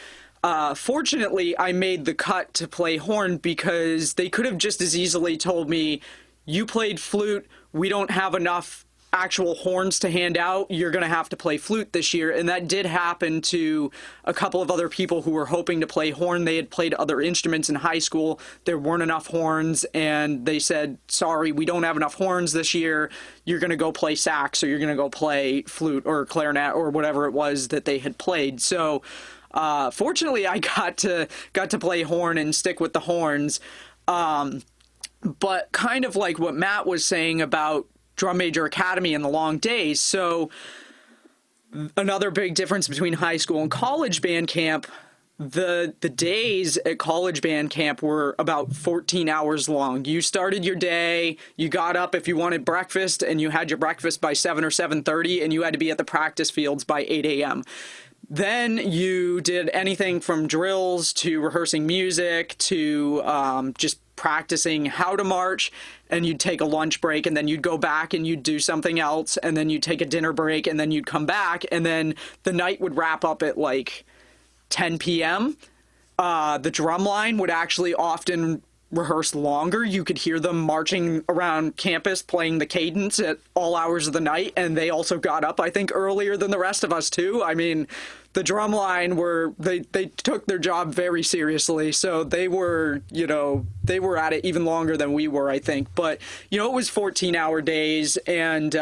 fortunately, I made the cut to play horn, because they could have just as easily told me, you played flute, we don't have enough actual horns to hand out. You're going to have to play flute this year. And that did happen to a couple of other people who were hoping to play horn. They had played other instruments in high school. There weren't enough horns, and they said, sorry, we don't have enough horns this year. You're going to go play sax, or you're going to go play flute or clarinet or whatever it was that they had played. So fortunately, I got to play horn and stick with the horns. But kind of like what Matt was saying about Drum Major Academy and the long days. So another big difference between high school and college band camp, the days at college band camp were about 14 hours long. You started your day, you got up if you wanted breakfast, and you had your breakfast by 7 or 7:30, and you had to be at the practice fields by 8 a.m. Then you did anything from drills to rehearsing music to just practicing how to march, and you'd take a lunch break, and then you'd go back and you'd do something else, and then you'd take a dinner break, and then you'd come back, and then the night would wrap up at like 10 p.m. The drum line would actually often rehearse longer. You could hear them marching around campus playing the cadence at all hours of the night, and they also got up, I think, earlier than the rest of us too. I mean, the drum line they took their job very seriously, so they were at it even longer than we were, I think. But it was 14-hour days, and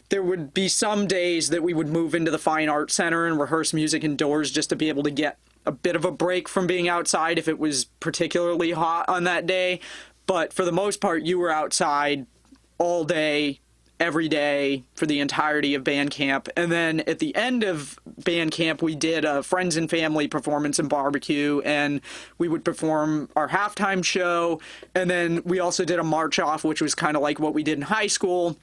there would be some days that we would move into the Fine Arts Center and rehearse music indoors just to be able to get a bit of a break from being outside if it was particularly hot on that day. But for the most part, you were outside all day, every day for the entirety of band camp. And then at the end of band camp, we did a friends and family performance and barbecue, and we would perform our halftime show. And then we also did a march off, which was kind of like what we did in high school,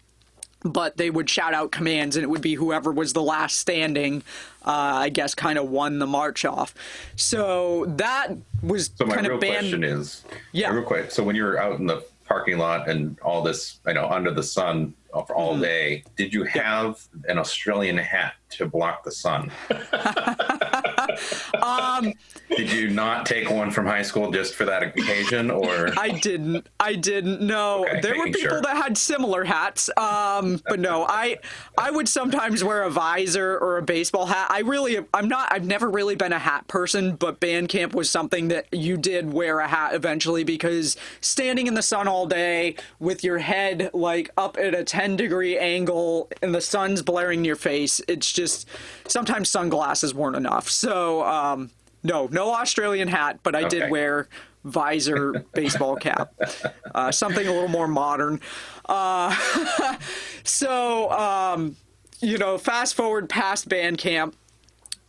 but they would shout out commands, and it would be whoever was the last standing, I guess, kind of won the march off. So that was kind of band. So my real question is, real quick, so when you're out in the parking lot and all this, under the sun for all day, did you have an Australian hat to block the sun? Did you not take one from high school just for that occasion, or? I didn't. No, okay, there were people that had similar hats. But no, I would sometimes wear a visor or a baseball hat. I've never really been a hat person, but band camp was something that you did wear a hat eventually, because standing in the sun all day with your head like up at a 10-degree angle and the sun's blaring in your face, it's just, sometimes sunglasses weren't enough. So, no Australian hat, but I did wear visor, baseball cap, something a little more modern. Fast forward past band camp.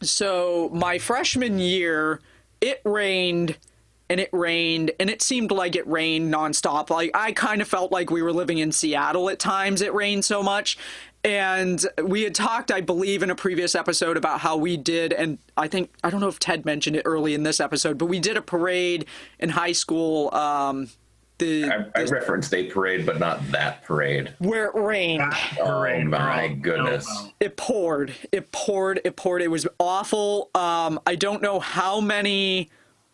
So my freshman year, it rained and it rained, and it seemed like it rained nonstop. Like, I kind of felt like we were living in Seattle at times. It rained so much. And we had talked, I believe, in a previous episode about how we did, and I don't know if Ted mentioned it early in this episode, but we did a parade in high school. I referenced a parade, but not that parade. Where it rained. Oh, my goodness. No. It poured. It was awful. I don't know how many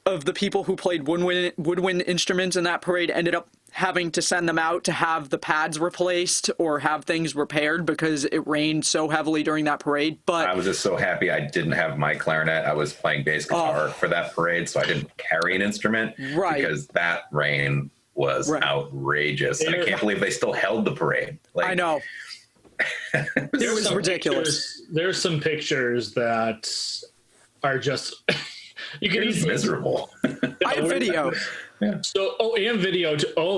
of the people who played woodwind instruments in that parade ended up having to send them out to have the pads replaced or have things repaired, because it rained so heavily during that parade. But I was just so happy I didn't have my clarinet. I was playing bass guitar for that parade, so I didn't carry an instrument, because that rain was outrageous. And I can't believe they still held the parade. I know. It was ridiculous. There's some pictures that are just you can easily miserable. I have video. Yeah. So, and video.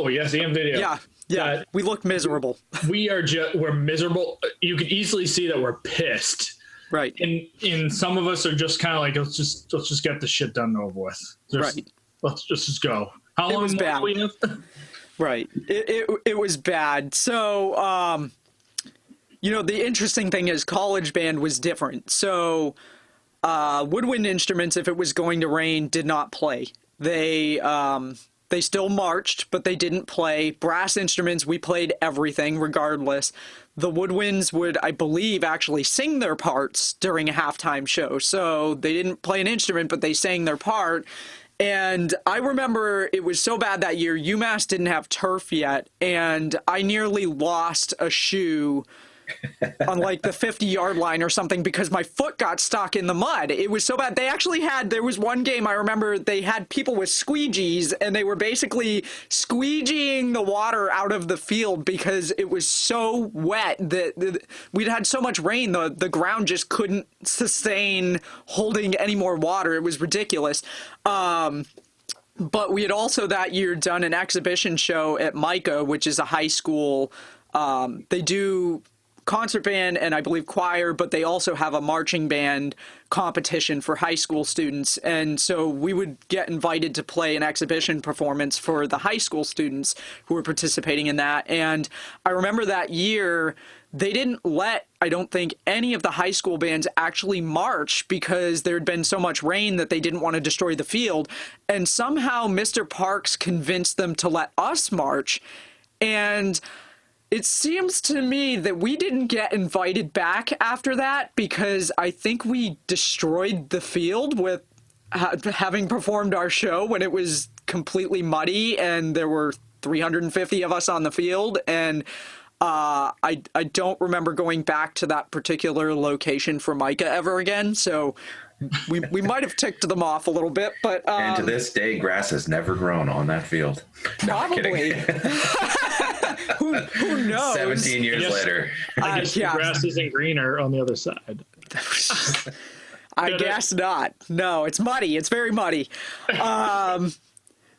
Yes, and video. Yeah. We look miserable. We're miserable. You can easily see that we're pissed. Right. And some of us are just kind of like, let's just get the shit done and over with. Let's just go. How long was bad? We have? Right. It was bad. So, the interesting thing is college band was different. So, woodwind instruments, if it was going to rain, did not play. They still marched, but they didn't play. Brass instruments, we played everything regardless. The woodwinds would, I believe, actually sing their parts during a halftime show. So they didn't play an instrument, but they sang their part. And I remember it was so bad that year, UMass didn't have turf yet, and I nearly lost a shoe on like the 50-yard line or something because my foot got stuck in the mud. It was so bad. They actually had, there was one game I remember they had people with squeegees and they were basically squeegeeing the water out of the field because it was so wet that we'd had so much rain, the ground just couldn't sustain holding any more water. It was ridiculous. But we had also that year done an exhibition show at Micah, which is a high school. They do concert band and I believe choir, but they also have a marching band competition for high school students. And so we would get invited to play an exhibition performance for the high school students who were participating in that. And I remember that year they didn't let, I don't think, any of the high school bands actually march because there had been so much rain that they didn't want to destroy the field. And somehow Mr. Parks convinced them to let us march. And it seems to me that we didn't get invited back after that because I think we destroyed the field with having performed our show when it was completely muddy and there were 350 of us on the field. And I don't remember going back to that particular location for Micah ever again. So we might have ticked them off a little bit, but and to this day, grass has never grown on that field. Probably. Who knows? 17 years later. I guess the grass isn't greener on the other side. I guess not. No, it's muddy. It's very muddy.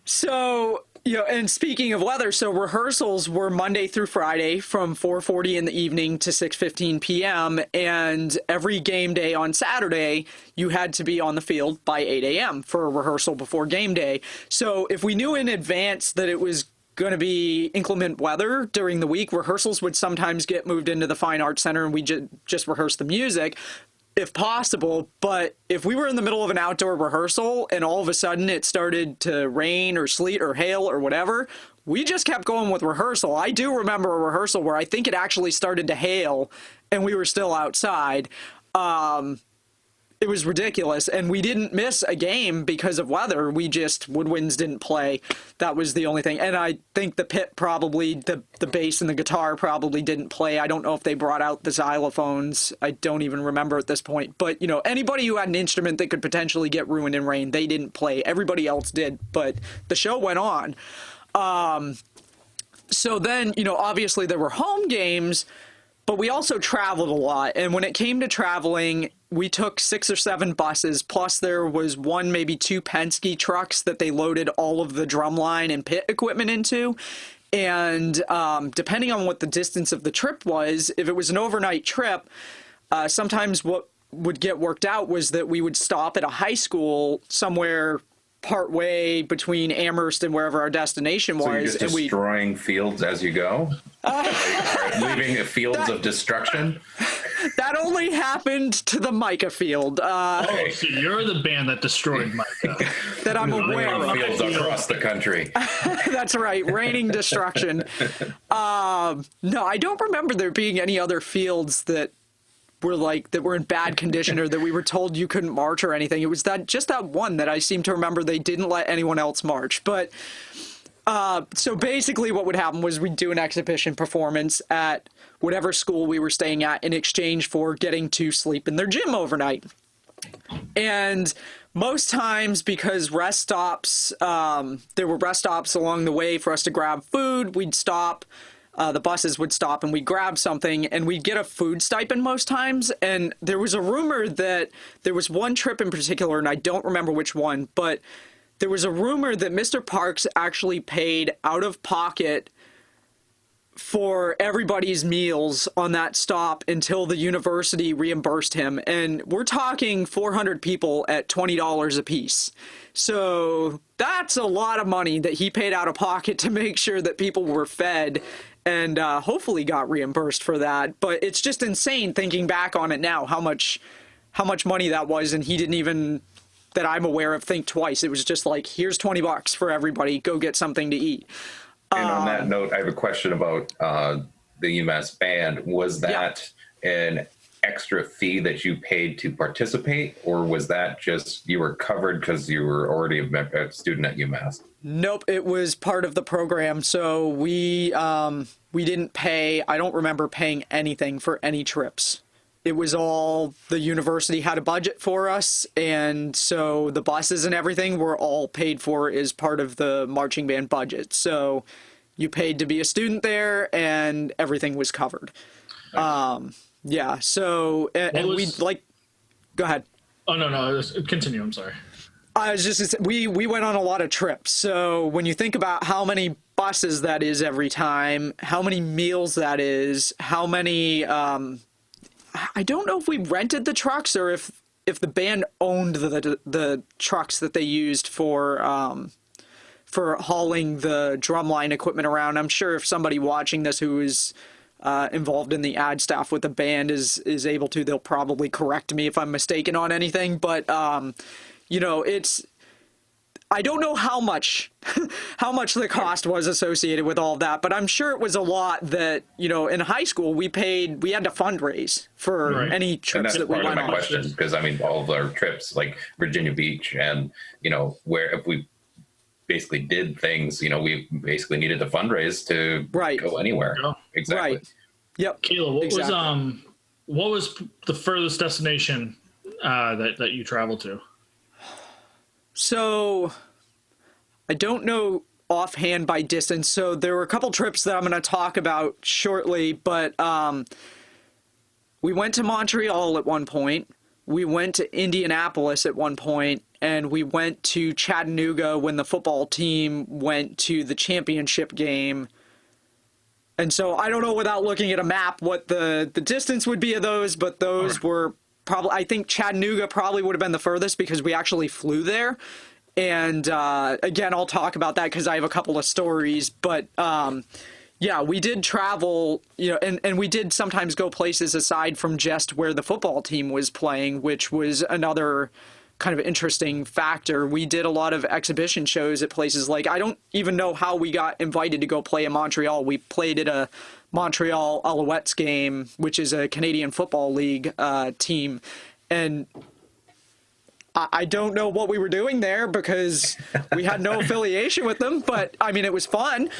So, and speaking of weather, so rehearsals were Monday through Friday from 4:40 in the evening to 6:15 p.m. And every game day on Saturday, you had to be on the field by 8 a.m. for a rehearsal before game day. So if we knew in advance that it was going to be inclement weather during the week, rehearsals would sometimes get moved into the Fine Arts Center and we just rehearse the music if possible. But if we were in the middle of an outdoor rehearsal and all of a sudden it started to rain or sleet or hail or whatever, we just kept going with rehearsal. I do remember a rehearsal where I think it actually started to hail and we were still outside. It was ridiculous, and we didn't miss a game because of weather. Woodwinds didn't play. That was the only thing. And I think the pit probably, the bass and the guitar probably didn't play. I don't know if they brought out the xylophones. I don't even remember at this point. But, anybody who had an instrument that could potentially get ruined in rain, they didn't play. Everybody else did, but the show went on. So then, obviously there were home games, but we also traveled a lot. And when it came to traveling, we took 6 or 7 buses, plus there was 1, maybe 2 Penske trucks that they loaded all of the drumline and pit equipment into. And depending on what the distance of the trip was, if it was an overnight trip, sometimes what would get worked out was that we would stop at a high school somewhere partway between Amherst and wherever our destination was. So you're just destroying fields as you go? Leaving fields of destruction? That only happened to the Micah field. So you're the band that destroyed Micah. That I'm aware of. Fields across the country. That's right, raining destruction. No, I don't remember there being any other fields that were in bad condition or that we were told you couldn't march or anything. It was just that one that I seem to remember they didn't let anyone else march. But so basically what would happen was we'd do an exhibition performance at whatever school we were staying at in exchange for getting to sleep in their gym overnight. And most times, because rest stops, there were rest stops along the way for us to grab food, we'd stop. The buses would stop and we'd grab something and we'd get a food stipend most times. And there was a rumor that there was one trip in particular, and I don't remember which one, but there was a rumor that Mr. Parks actually paid out of pocket for everybody's meals on that stop until the university reimbursed him. And we're talking 400 people at $20 a piece. So that's a lot of money that he paid out of pocket to make sure that people were fed, and hopefully got reimbursed for that. But it's just insane thinking back on it now, how much money that was. And he didn't even, that I'm aware of, think twice. It was just like, here's $20 for everybody, go get something to eat. And on that note, I have a question about the UMass band. Was that an extra fee that you paid to participate, or was that just you were covered because you were already a student at UMass? Nope, it was part of the program. So we didn't pay. I don't remember paying anything for any trips. It was all the university had a budget for us, and so the buses and everything were all paid for as part of the marching band budget. So you paid to be a student there, and everything was covered. Yeah. So and we like. Go ahead. Oh no, continue. I'm sorry. I was just we went on a lot of trips. So when you think about how many buses that is every time, how many meals that is, how many I don't know if we rented the trucks or if the band owned the trucks that they used for hauling the drumline equipment around. I'm sure if somebody watching this who is involved in the ad staff with the band is able to, they'll probably correct me if I'm mistaken on anything. But you know, I don't know how much the cost was associated with all of that, but I'm sure it was a lot that, you know, in high school we had to fundraise for any trips that we went on. And that's part of my question, because I mean, all of our trips like Virginia Beach and, you know, where if we basically did things, you know, we basically needed to fundraise to go anywhere. Yeah. Exactly. Right. Yep. Kayla, what was the furthest destination that you traveled to? So I don't know offhand by distance. So there were a couple trips that I'm going to talk about shortly, but we went to Montreal at one point. We went to Indianapolis at one point, and we went to Chattanooga when the football team went to the championship game. And so I don't know without looking at a map what the distance would be of those, but those were probably, I think Chattanooga probably would have been the furthest because we actually flew there. And again, I'll talk about that because I have a couple of stories. But yeah, we did travel, you know, and we did sometimes go places aside from just where the football team was playing, which was another kind of interesting factor. We did a lot of exhibition shows at places like, I don't even know how we got invited to go play in Montreal. We played at a Montreal Alouettes game, which is a Canadian Football League team. And I don't know what we were doing there because we had no affiliation with them, but I mean, it was fun.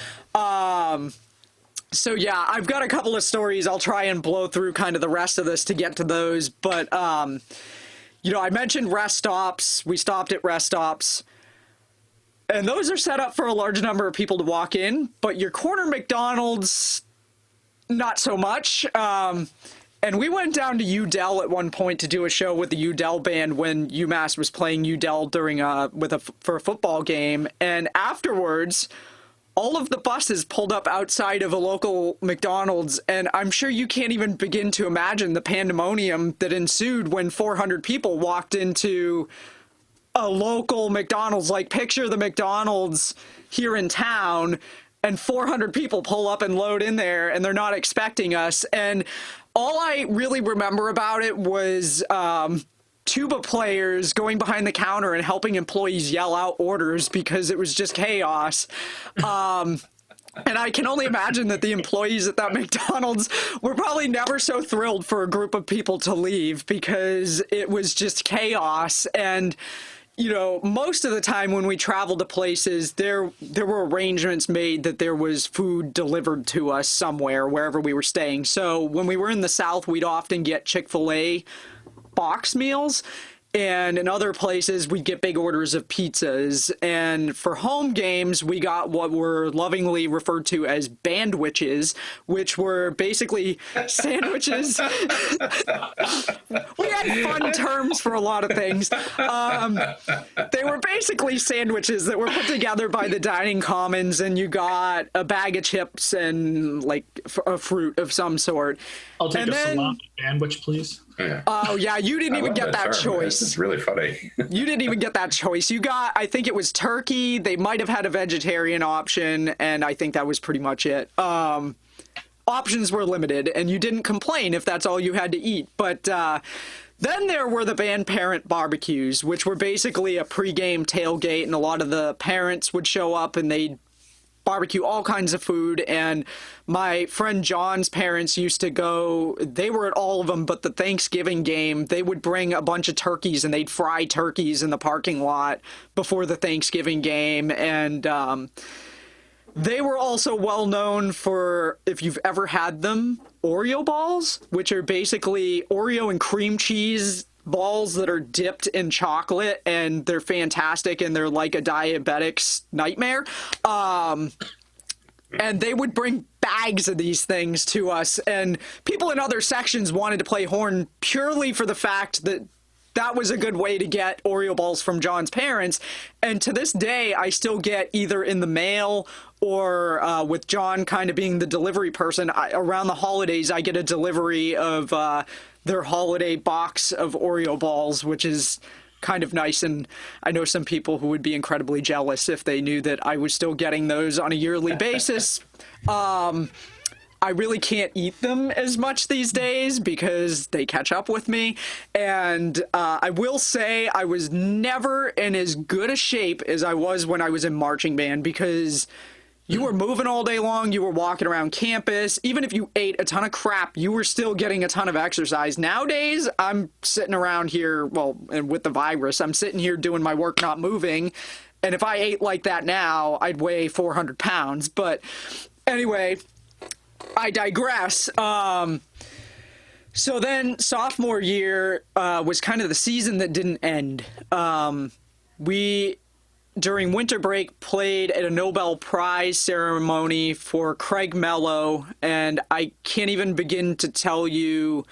So yeah, I've got a couple of stories. I'll try and blow through kind of the rest of this to get to those. But, you know, I mentioned rest stops. We stopped at rest stops. And those are set up for a large number of people to walk in. But your corner McDonald's, not so much. And we went down to Udell at one point to do a show with the Udell band when UMass was playing Udell during for a football game. And afterwards, all of the buses pulled up outside of a local McDonald's, and I'm sure you can't even begin to imagine the pandemonium that ensued when 400 people walked into a local McDonald's. Like, picture the McDonald's here in town, and 400 people pull up and load in there, and they're not expecting us. And all I really remember about it was tuba players going behind the counter and helping employees yell out orders because it was just chaos. And I can only imagine that the employees at that McDonald's were probably never so thrilled for a group of people to leave because it was just chaos. And, you know, most of the time when we traveled to places, there were arrangements made that there was food delivered to us somewhere, wherever we were staying. So when we were in the South, we'd often get Chick-fil-A box meals, and in other places we'd get big orders of pizzas. And for home games, we got what were lovingly referred to as bandwiches, which were basically sandwiches. We had fun terms for a lot of things. They were basically sandwiches that were put together by the dining commons, and you got a bag of chips and like a fruit of some sort. I'll take a salami sandwich, please. Yeah. Oh yeah, you didn't even get that choice. It's really funny. You didn't even get that choice. You got, I think it was turkey. They might have had a vegetarian option, and I think that was pretty much it. Options were limited, and you didn't complain if that's all you had to eat. But then there were the band parent barbecues, which were basically a pregame tailgate, and a lot of the parents would show up, and they'd barbecue all kinds of food. And my friend John's parents used to go, they were at all of them, but the Thanksgiving game, they would bring a bunch of turkeys and they'd fry turkeys in the parking lot before the Thanksgiving game. And they were also well known for, if you've ever had them, Oreo balls, which are basically Oreo and cream cheese balls that are dipped in chocolate, and they're fantastic, and they're like a diabetic's nightmare. And they would bring bags of these things to us, and people in other sections wanted to play horn purely for the fact that that was a good way to get Oreo balls from John's parents. And to this day, I still get either in the mail or with John kind of being the delivery person, around the holidays, I get a delivery of their holiday box of Oreo balls, which is kind of nice. And I know some people who would be incredibly jealous if they knew that I was still getting those on a yearly basis. I really can't eat them as much these days because they catch up with me. And I will say I was never in as good a shape as I was when I was in marching band, because you were moving all day long, you were walking around campus. Even if you ate a ton of crap, you were still getting a ton of exercise. Nowadays, I'm sitting around here, well, and with the virus, I'm sitting here doing my work, not moving. And if I ate like that now, I'd weigh 400 pounds. But anyway, I digress. So then sophomore year was kind of the season that didn't end. We, during winter break, played at a Nobel Prize ceremony for Craig Mello, and I can't even begin to tell you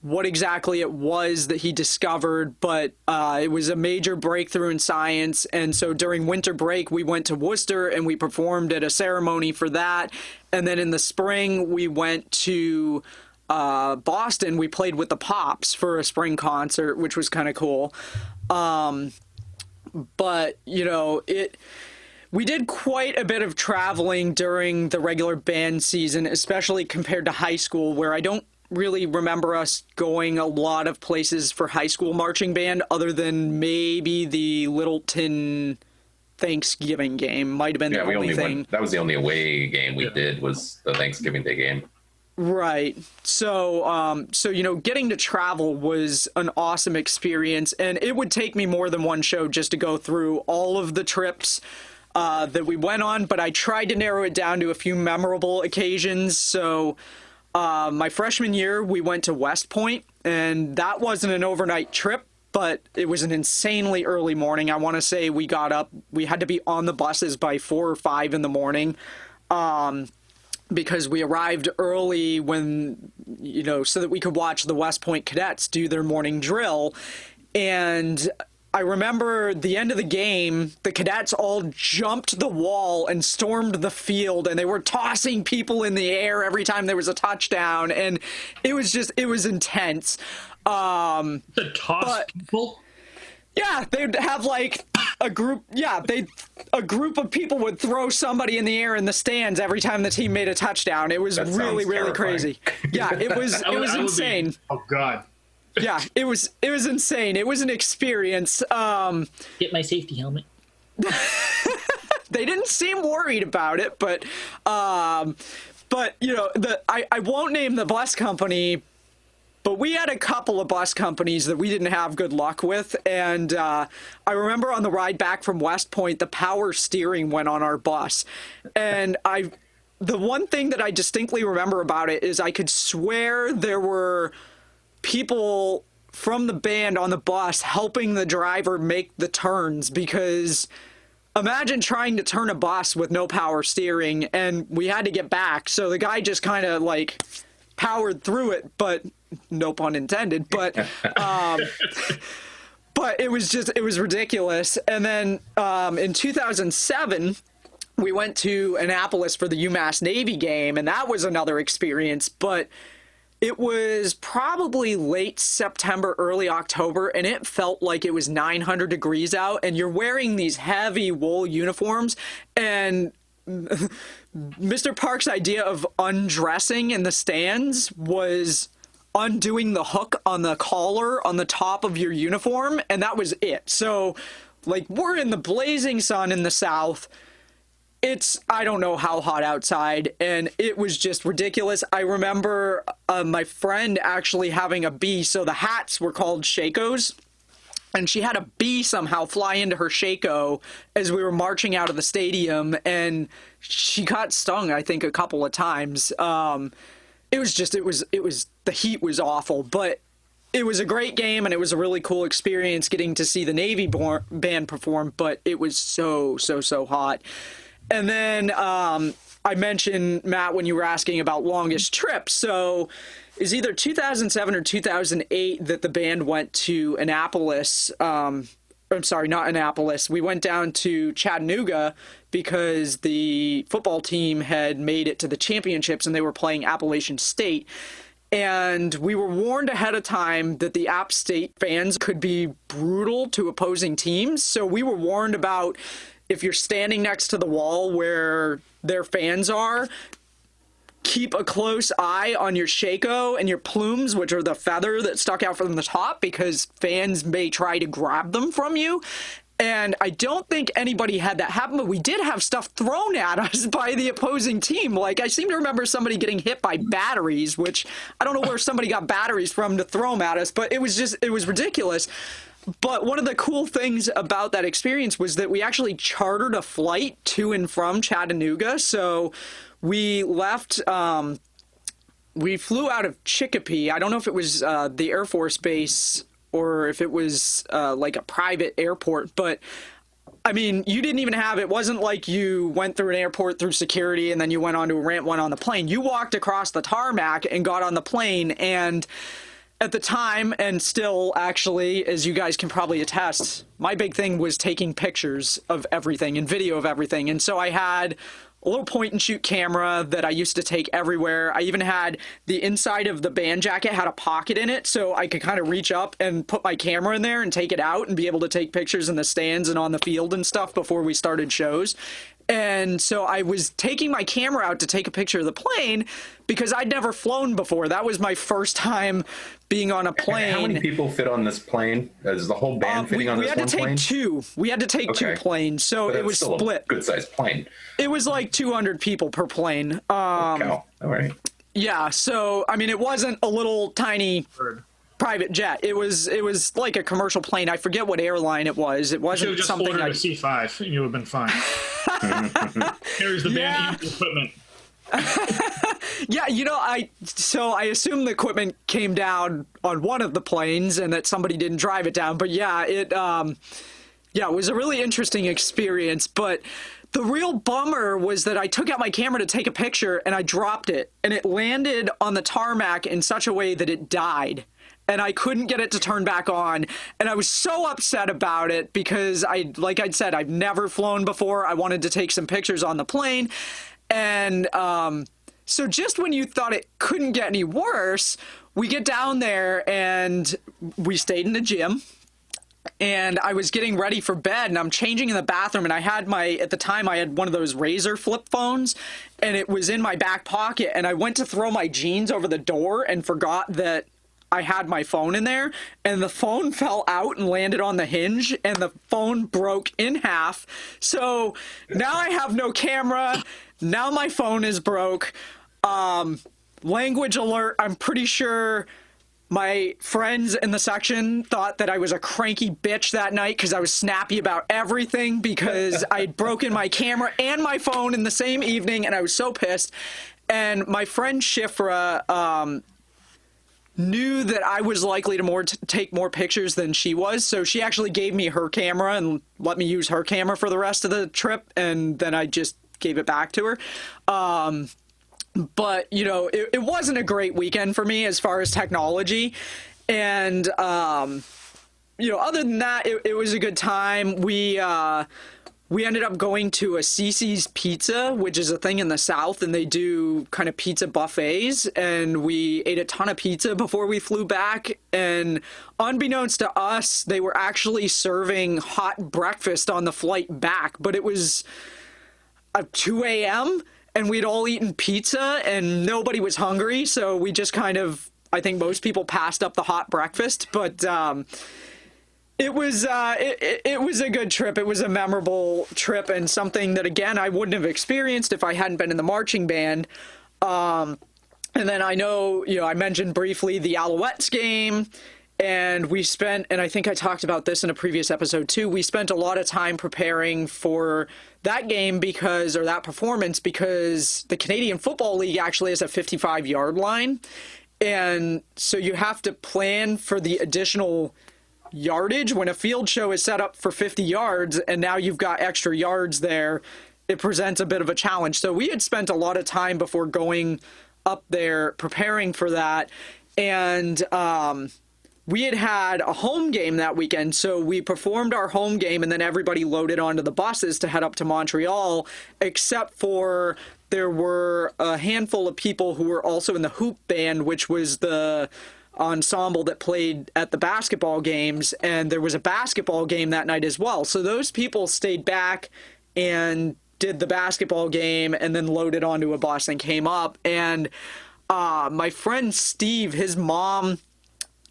what exactly it was that he discovered, but it was a major breakthrough in science. And so during winter break, we went to Worcester and we performed at a ceremony for that. And then in the spring, we went to Boston. We played with the Pops for a spring concert, which was kind of cool. But, you know, we did quite a bit of traveling during the regular band season, especially compared to high school, where I don't really remember us going a lot of places for high school marching band, other than maybe the Littleton Thanksgiving game. Might have been the only thing. That was the only away game we did, was the Thanksgiving Day game. Right. So, you know, getting to travel was an awesome experience, and it would take me more than one show just to go through all of the trips that we went on, but I tried to narrow it down to a few memorable occasions. So, my freshman year, we went to West Point, and that wasn't an overnight trip, but it was an insanely early morning. I want to say we got up, we had to be on the buses by 4 or 5 in the morning. Because we arrived early when, you know, so that we could watch the West Point cadets do their morning drill. And I remember the end of the game, the cadets all jumped the wall and stormed the field, and they were tossing people in the air every time there was a touchdown. And it was intense. The toss people? Yeah, they'd have like a group of people would throw somebody in the air in the stands every time the team made a touchdown. It was really crazy. Yeah, it was insane. Oh God. Yeah, it was insane. It was an experience. Get my safety helmet. They didn't seem worried about it, but you know, I won't name the bus company, but we had a couple of bus companies that we didn't have good luck with. And I remember on the ride back from West Point, the power steering went on our bus. And the one thing that I distinctly remember about it is I could swear there were people from the band on the bus helping the driver make the turns, because imagine trying to turn a bus with no power steering, and we had to get back. So the guy just kind of like powered through it, but no pun intended, but it was ridiculous. And then in 2007, we went to Annapolis for the UMass Navy game, and that was another experience, but it was probably late September, early October, and it felt like it was 900 degrees out, and you're wearing these heavy wool uniforms, and Mr. Park's idea of undressing in the stands was undoing the hook on the collar on the top of your uniform, and that was it. So, like, we're in the blazing sun in the South. I don't know how hot outside, and it was just ridiculous. I remember my friend actually having a bee, so the hats were called Shakos, and she had a bee somehow fly into her Shako as we were marching out of the stadium, and she got stung, I think, a couple of times. It was the heat was awful, but it was a great game, and it was a really cool experience getting to see the Navy band perform, but it was so hot. And then I mentioned, Matt, when you were asking about longest trips. So it was either 2007 or 2008 that the band went to Annapolis. I'm sorry, not Annapolis. We went down to Chattanooga because the football team had made it to the championships and they were playing Appalachian State. And we were warned ahead of time that the App State fans could be brutal to opposing teams. So we were warned about, if you're standing next to the wall where their fans are, keep a close eye on your Shako and your plumes, which are the feather that stuck out from the top, because fans may try to grab them from you. And I don't think anybody had that happen, but we did have stuff thrown at us by the opposing team. Like, I seem to remember somebody getting hit by batteries, which I don't know where somebody got batteries from to throw them at us, but it was ridiculous. But one of the cool things about that experience was that we actually chartered a flight to and from Chattanooga. So we left, we flew out of Chicopee. I don't know if it was the Air Force Base or if it was like a private airport, but I mean, you didn't even have, it wasn't like you went through an airport through security and then you went onto a ramp, went on the plane. You walked across the tarmac and got on the plane, and at the time, and still actually, as you guys can probably attest, my big thing was taking pictures of everything and video of everything. And so I had a little point and shoot camera that I used to take everywhere. I even had the inside of the band jacket had a pocket in it, so I could kind of reach up and put my camera in there and take it out and be able to take pictures in the stands and on the field and stuff before we started shows. And so I was taking my camera out to take a picture of the plane because I'd never flown before. That was my first time being on a plane. How many people fit on this plane? Is the whole band fitting on this one plane? We had to take two planes, so it was still split. A good-sized plane. It was like 200 people per plane. All right. Yeah, so I mean, it wasn't a little tiny private jet. It was like a commercial plane. I forget what airline it was. It wasn't just something ordered a C5 and you would have been fine. Here's the band equipment. Yeah, you know, I assume the equipment came down on one of the planes and that somebody didn't drive it down. But yeah, it was a really interesting experience. But the real bummer was that I took out my camera to take a picture and I dropped it, and it landed on the tarmac in such a way that it died. And I couldn't get it to turn back on. And I was so upset about it because like I'd said, I've never flown before. I wanted to take some pictures on the plane. And so just when you thought it couldn't get any worse, we get down there and we stayed in the gym. And I was getting ready for bed and I'm changing in the bathroom, and at the time I had one of those Razor flip phones and it was in my back pocket, and I went to throw my jeans over the door and forgot that I had my phone in there, and the phone fell out and landed on the hinge, and the phone broke in half. So now I have no camera. Now my phone is broke. Language alert. I'm pretty sure my friends in the section thought that I was a cranky bitch that night because I was snappy about everything because I had broken my camera and my phone in the same evening, and I was so pissed. And my friend Shifra knew that I was likely to take more pictures than she was, so she actually gave me her camera and let me use her camera for the rest of the trip, and then I just gave it back to her. But, you know, it wasn't a great weekend for me as far as technology, and, you know, other than that, it was a good time. We ended up going to a Cece's Pizza, which is a thing in the South, and they do kind of pizza buffets, and we ate a ton of pizza before we flew back, and unbeknownst to us, they were actually serving hot breakfast on the flight back, but it was 2 a.m., and we'd all eaten pizza, and nobody was hungry, so we just kind of, I think most people passed up the hot breakfast, but It was it was a good trip. It was a memorable trip and something that, again, I wouldn't have experienced if I hadn't been in the marching band. And then I know, I mentioned briefly the Alouettes game, and we spent, and I think I talked about this in a previous episode too, we spent a lot of time preparing for that game or that performance, because the Canadian Football League actually has a 55-yard line. And so you have to plan for the additional yardage when a field show is set up for 50 yards and now you've got extra yards there. It presents a bit of a challenge. So we had spent a lot of time before going up there preparing for that, and we had a home game that weekend. So we performed our home game and then everybody loaded onto the buses to head up to Montreal, except for there were a handful of people who were also in the hoop band, which was the ensemble that played at the basketball games, and there was a basketball game that night as well. So those people stayed back and did the basketball game and then loaded onto a bus and came up. And my friend Steve, his mom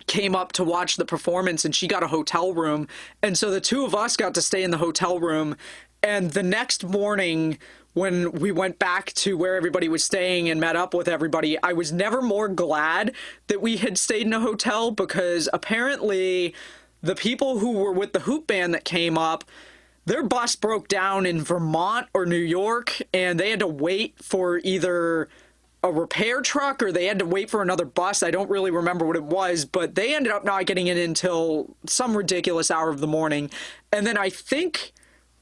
came up to watch the performance, and she got a hotel room, and so the two of us got to stay in the hotel room. And the next morning, when we went back to where everybody was staying and met up with everybody, I was never more glad that we had stayed in a hotel, because apparently the people who were with the hoop band that came up, their bus broke down in Vermont or New York, and they had to wait for either a repair truck or they had to wait for another bus. I don't really remember what it was, but they ended up not getting in until some ridiculous hour of the morning. And then I think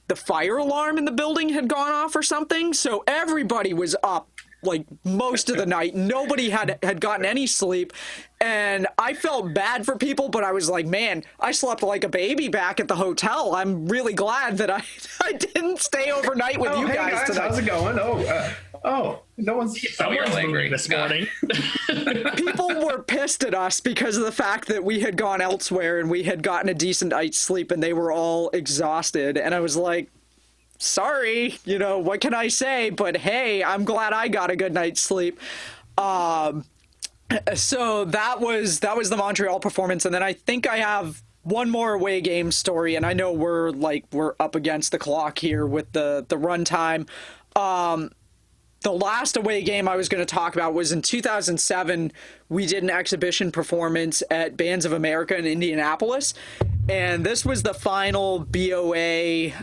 the fire alarm in the building had gone off or something, so everybody was up like most of the night. Nobody had gotten any sleep, and I felt bad for people, but I was like, man, I slept like a baby back at the hotel. I'm really glad that I didn't stay overnight with you guys tonight. How's it going? No one's angry this morning. People were pissed at us because of the fact that we had gone elsewhere and we had gotten a decent night's sleep, and they were all exhausted. And I was like, sorry, what can I say? But hey, I'm glad I got a good night's sleep. So that was the Montreal performance. And then I think I have one more away game story, and I know we're up against the clock here with the runtime. The last away game I was going to talk about was in 2007. We did an exhibition performance at Bands of America in Indianapolis, and this was the final BOA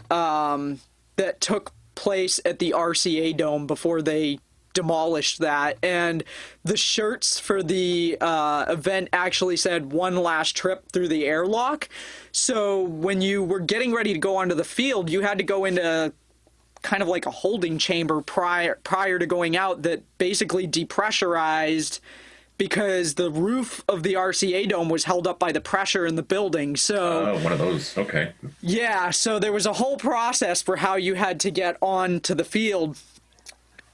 that took place at the RCA Dome before they demolished that. And the shirts for the event actually said "one last trip through the airlock." So when you were getting ready to go onto the field, you had to go into kind of like a holding chamber prior to going out that basically depressurized, because the roof of the RCA Dome was held up by the pressure in the building. So one of those. Okay. Yeah, so there was a whole process for how you had to get onto the field.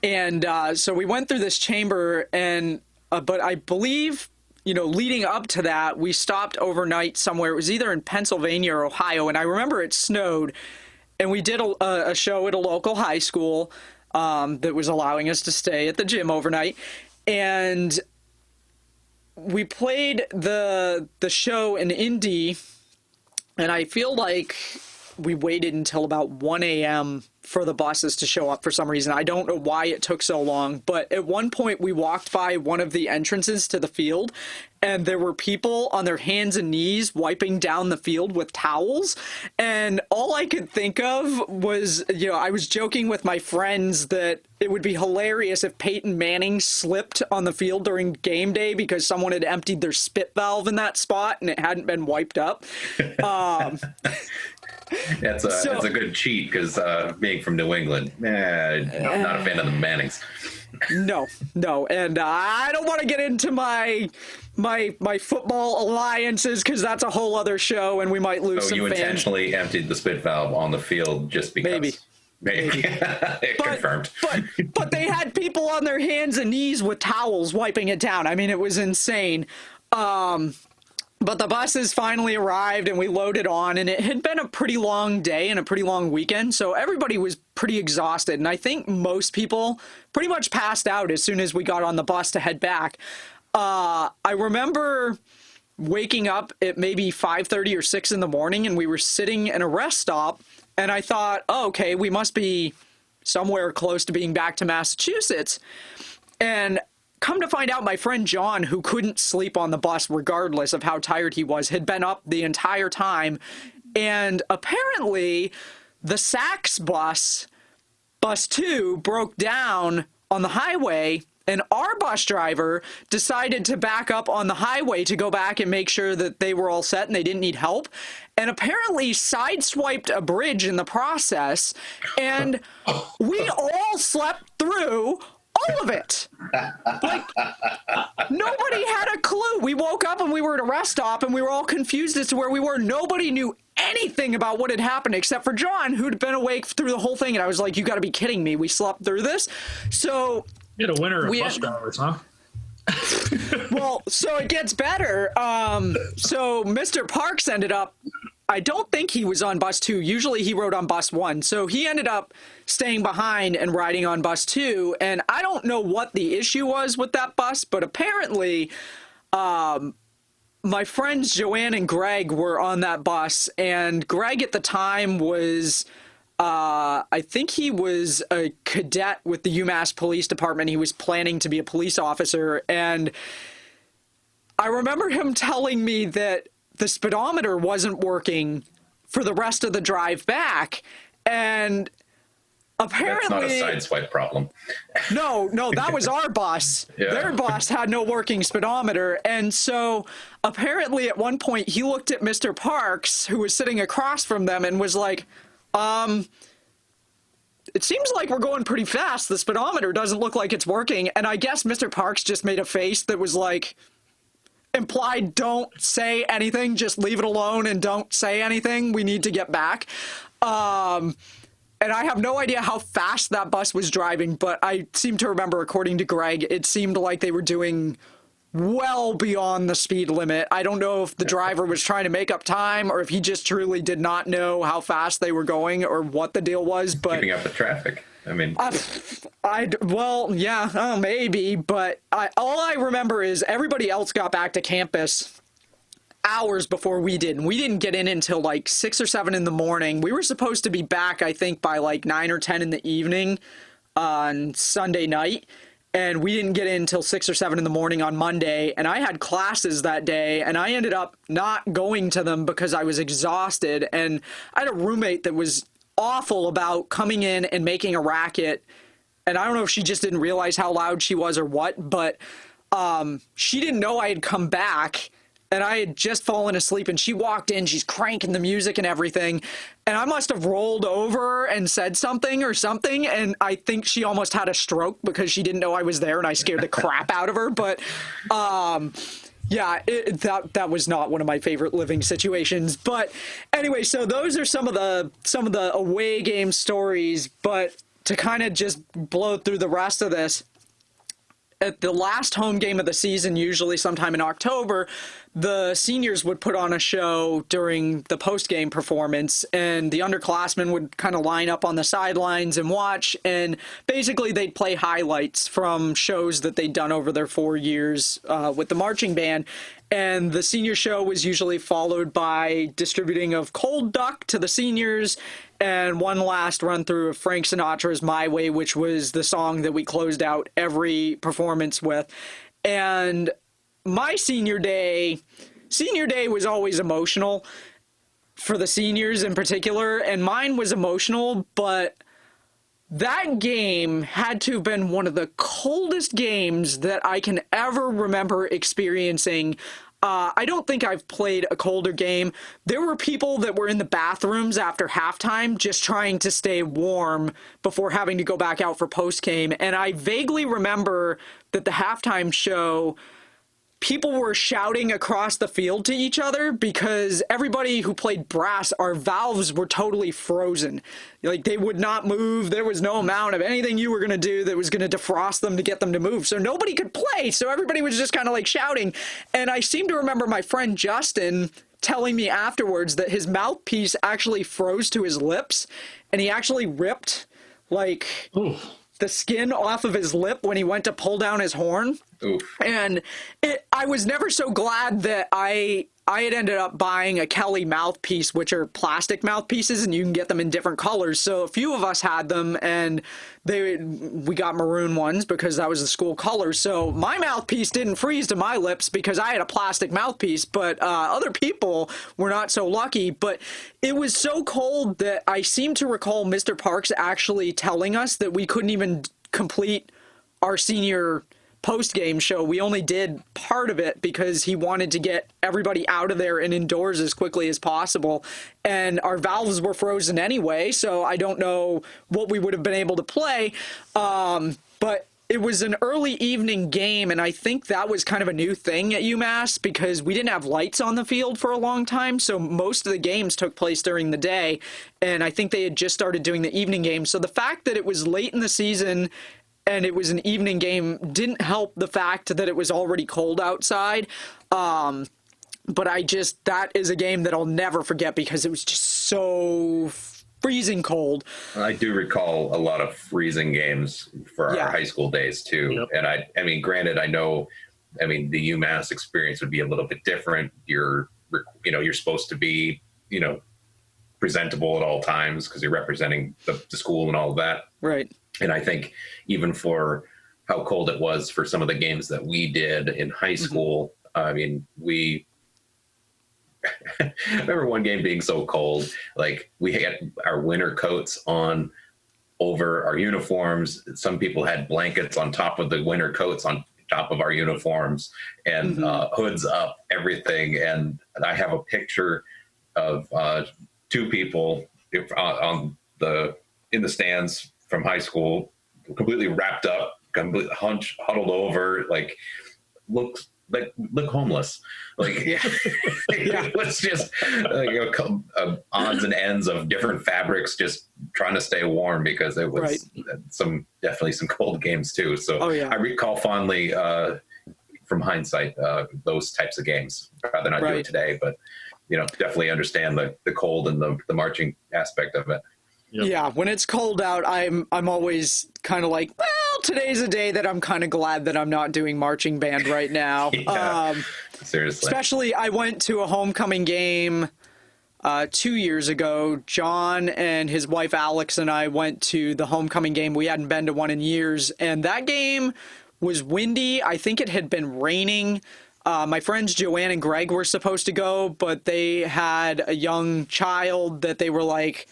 And so we went through this chamber, and but I believe, leading up to that, we stopped overnight somewhere. It was either in Pennsylvania or Ohio, and I remember it snowed. And we did a show at a local high school that was allowing us to stay at the gym overnight. And we played the show in Indy, and I feel like we waited until about 1 a.m. for the buses to show up for some reason. I don't know why it took so long, but at one point we walked by one of the entrances to the field, and there were people on their hands and knees wiping down the field with towels. And all I could think of was, I was joking with my friends that it would be hilarious if Peyton Manning slipped on the field during game day because someone had emptied their spit valve in that spot and it hadn't been wiped up. That's a good cheat, because being from New England, not a fan of the Mannings. No, and I don't want to get into my football alliances, because that's a whole other show, and we might lose some fans. So you intentionally emptied the spit valve on the field just because? Maybe. Confirmed. But they had people on their hands and knees with towels wiping it down. I mean, it was insane. But the buses finally arrived, and we loaded on, and it had been a pretty long day and a pretty long weekend, so everybody was pretty exhausted, and I think most people pretty much passed out as soon as we got on the bus to head back. I remember waking up at maybe 5:30 or 6 in the morning, and we were sitting in a rest stop, and I thought, oh, okay, we must be somewhere close to being back to Massachusetts. And come to find out, my friend John, who couldn't sleep on the bus regardless of how tired he was, had been up the entire time. And apparently the Saks bus 2, broke down on the highway, and our bus driver decided to back up on the highway to go back and make sure that they were all set and they didn't need help, and apparently sideswiped a bridge in the process, and we all slept through all of it. Like, nobody had a clue. We woke up and we were at a rest stop and we were all confused as to where we were. Nobody knew anything about what had happened except for John, who'd been awake through the whole thing. And I was like, you got to be kidding me. We slept through this. So you had a winner of bus drivers, huh? Well, so it gets better. So Mr. Parks ended up, I don't think he was on bus 2. Usually he rode on bus 1. So he ended up staying behind and riding on bus 2. And I don't know what the issue was with that bus, but apparently my friends Joanne and Greg were on that bus. And Greg at the time was, I think he was a cadet with the UMass Police Department. He was planning to be a police officer. And I remember him telling me that the speedometer wasn't working for the rest of the drive back. And apparently that's not a sideswipe problem. No, that was our bus. Yeah. Their bus had no working speedometer. And so apparently at one point he looked at Mr. Parks, who was sitting across from them, and was like, it seems like we're going pretty fast. The speedometer doesn't look like it's working. And I guess Mr. Parks just made a face that was like, implied, don't say anything, just leave it alone and don't say anything. We need to get back. And I have no idea how fast that bus was driving, but I seem to remember, according to Greg, it seemed like they were doing well beyond the speed limit. I don't know if the driver was trying to make up time or if he just truly did not know how fast they were going or what the deal was. But keeping up with traffic. I mean, well, yeah, maybe, but all I remember is everybody else got back to campus hours before we did, and we didn't get in until like 6 or 7 in the morning. We were supposed to be back, I think, by like 9 or 10 in the evening on Sunday night, and we didn't get in until 6 or 7 in the morning on Monday, and I had classes that day, and I ended up not going to them because I was exhausted, and I had a roommate that was awful about coming in and making a racket, and I don't know if she just didn't realize how loud she was or what, but she didn't know I had come back, and I had just fallen asleep, and she walked in, she's cranking the music and everything, and I must have rolled over and said something, and I think she almost had a stroke because she didn't know I was there, and I scared the crap out of her. But yeah, that was not one of my favorite living situations. But anyway, so those are some of the away game stories. But to kind of just blow through the rest of this, at the last home game of the season, usually sometime in October, the seniors would put on a show during the post-game performance, and the underclassmen would kind of line up on the sidelines and watch, and basically they'd play highlights from shows that they'd done over their 4 years with the marching band. And the senior show was usually followed by distributing of cold duck to the seniors and one last run through of Frank Sinatra's My Way, which was the song that we closed out every performance with. And my senior day was always emotional for the seniors in particular, and mine was emotional, but that game had to have been one of the coldest games that I can ever remember experiencing. I don't think I've played a colder game. There were people that were in the bathrooms after halftime just trying to stay warm before having to go back out for post-game. And I vaguely remember that the halftime show, people were shouting across the field to each other because everybody who played brass, our valves were totally frozen. Like, they would not move. There was no amount of anything you were going to do that was going to defrost them to get them to move. So nobody could play. So everybody was just kind of like shouting. And I seem to remember my friend Justin telling me afterwards that his mouthpiece actually froze to his lips, and he actually ripped like the skin off of his lip when he went to pull down his horn. Oof. And I was never so glad that I had ended up buying a Kelly mouthpiece, which are plastic mouthpieces, and you can get them in different colors. So a few of us had them, and we got maroon ones because that was the school color. So my mouthpiece didn't freeze to my lips because I had a plastic mouthpiece, but other people were not so lucky. But it was so cold that I seem to recall Mr. Parks actually telling us that we couldn't even complete our senior post-game show. We only did part of it because he wanted to get everybody out of there and indoors as quickly as possible. And our valves were frozen anyway, so I don't know what we would have been able to play. But it was an early evening game, and I think that was kind of a new thing at UMass because we didn't have lights on the field for a long time, so most of the games took place during the day, and I think they had just started doing the evening game. So the fact that it was late in the season and it was an evening game didn't help the fact that it was already cold outside. But that is a game that I'll never forget because it was just so freezing cold. I do recall a lot of freezing games for our high school days too. Yep. And I mean, granted, the UMass experience would be a little bit different. You're supposed to be, presentable at all times because you're representing the school and all of that. Right. And I think even for how cold it was for some of the games that we did in high school, I mean, I remember one game being so cold, like we had our winter coats on over our uniforms. Some people had blankets on top of the winter coats on top of our uniforms and hoods up, everything. And I have a picture of two people in the stands from high school, completely wrapped up, completely huddled over, look homeless. It was just odds and ends of different fabrics, just trying to stay warm because it was definitely some cold games too. So I recall fondly from hindsight those types of games. I'd rather not do it today, but definitely understand the cold and the marching aspect of it. Yep. Yeah, when it's cold out, I'm always kind of like, well, today's a day that I'm kind of glad that I'm not doing marching band right now. Seriously. Especially, I went to a homecoming game 2 years ago. John and his wife Alex and I went to the homecoming game. We hadn't been to one in years, and that game was windy. I think it had been raining. My friends Joanne and Greg were supposed to go, but they had a young child that they were like,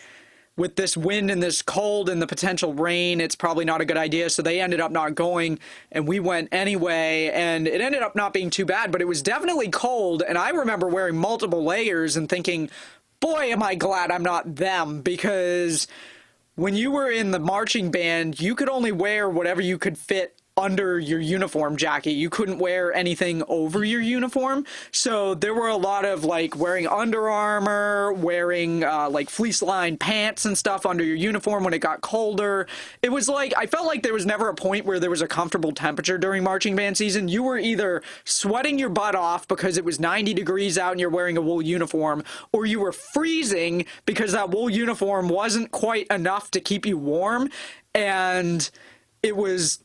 with this wind and this cold and the potential rain, it's probably not a good idea. So they ended up not going, and we went anyway, and it ended up not being too bad, but it was definitely cold. And I remember wearing multiple layers and thinking, boy, am I glad I'm not them, because when you were in the marching band, you could only wear whatever you could fit under your uniform jacket. You couldn't wear anything over your uniform. So there were a lot of wearing Under Armour, wearing fleece lined pants and stuff under your uniform when it got colder. It was I felt like there was never a point where there was a comfortable temperature during marching band season. You were either sweating your butt off because it was 90 degrees out and you're wearing a wool uniform, or you were freezing because that wool uniform wasn't quite enough to keep you warm. And it was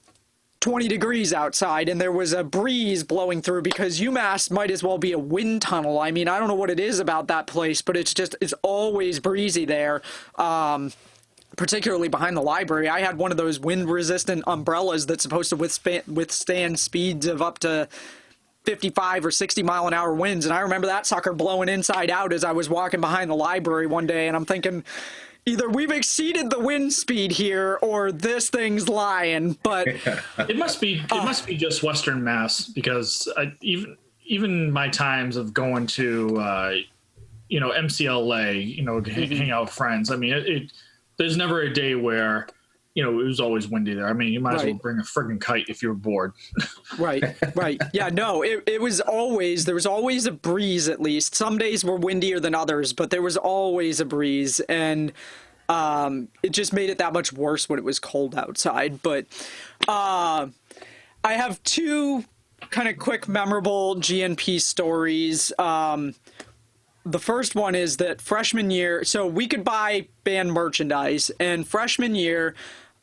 20 degrees outside and there was a breeze blowing through because UMass might as well be a wind tunnel. I mean, I don't know what it is about that place, but it's always breezy there. Particularly behind the library. I had one of those wind resistant umbrellas that's supposed to withstand speeds of up to 55 or 60 mile an hour winds. And I remember that sucker blowing inside out as I was walking behind the library one day. And I'm thinking, either we've exceeded the wind speed here or this thing's lying. But it must be just Western Mass, because even my times of going to MCLA, hang out with friends. I mean, there's never a day where it was always windy there. I mean, you might as well bring a friggin' kite if you were bored. Right. Yeah, no, there was always a breeze, at least. Some days were windier than others, but there was always a breeze, and it just made it that much worse when it was cold outside. But I have two kind of quick, memorable GNP stories. The first one is that freshman year, so we could buy band merchandise, and freshman year,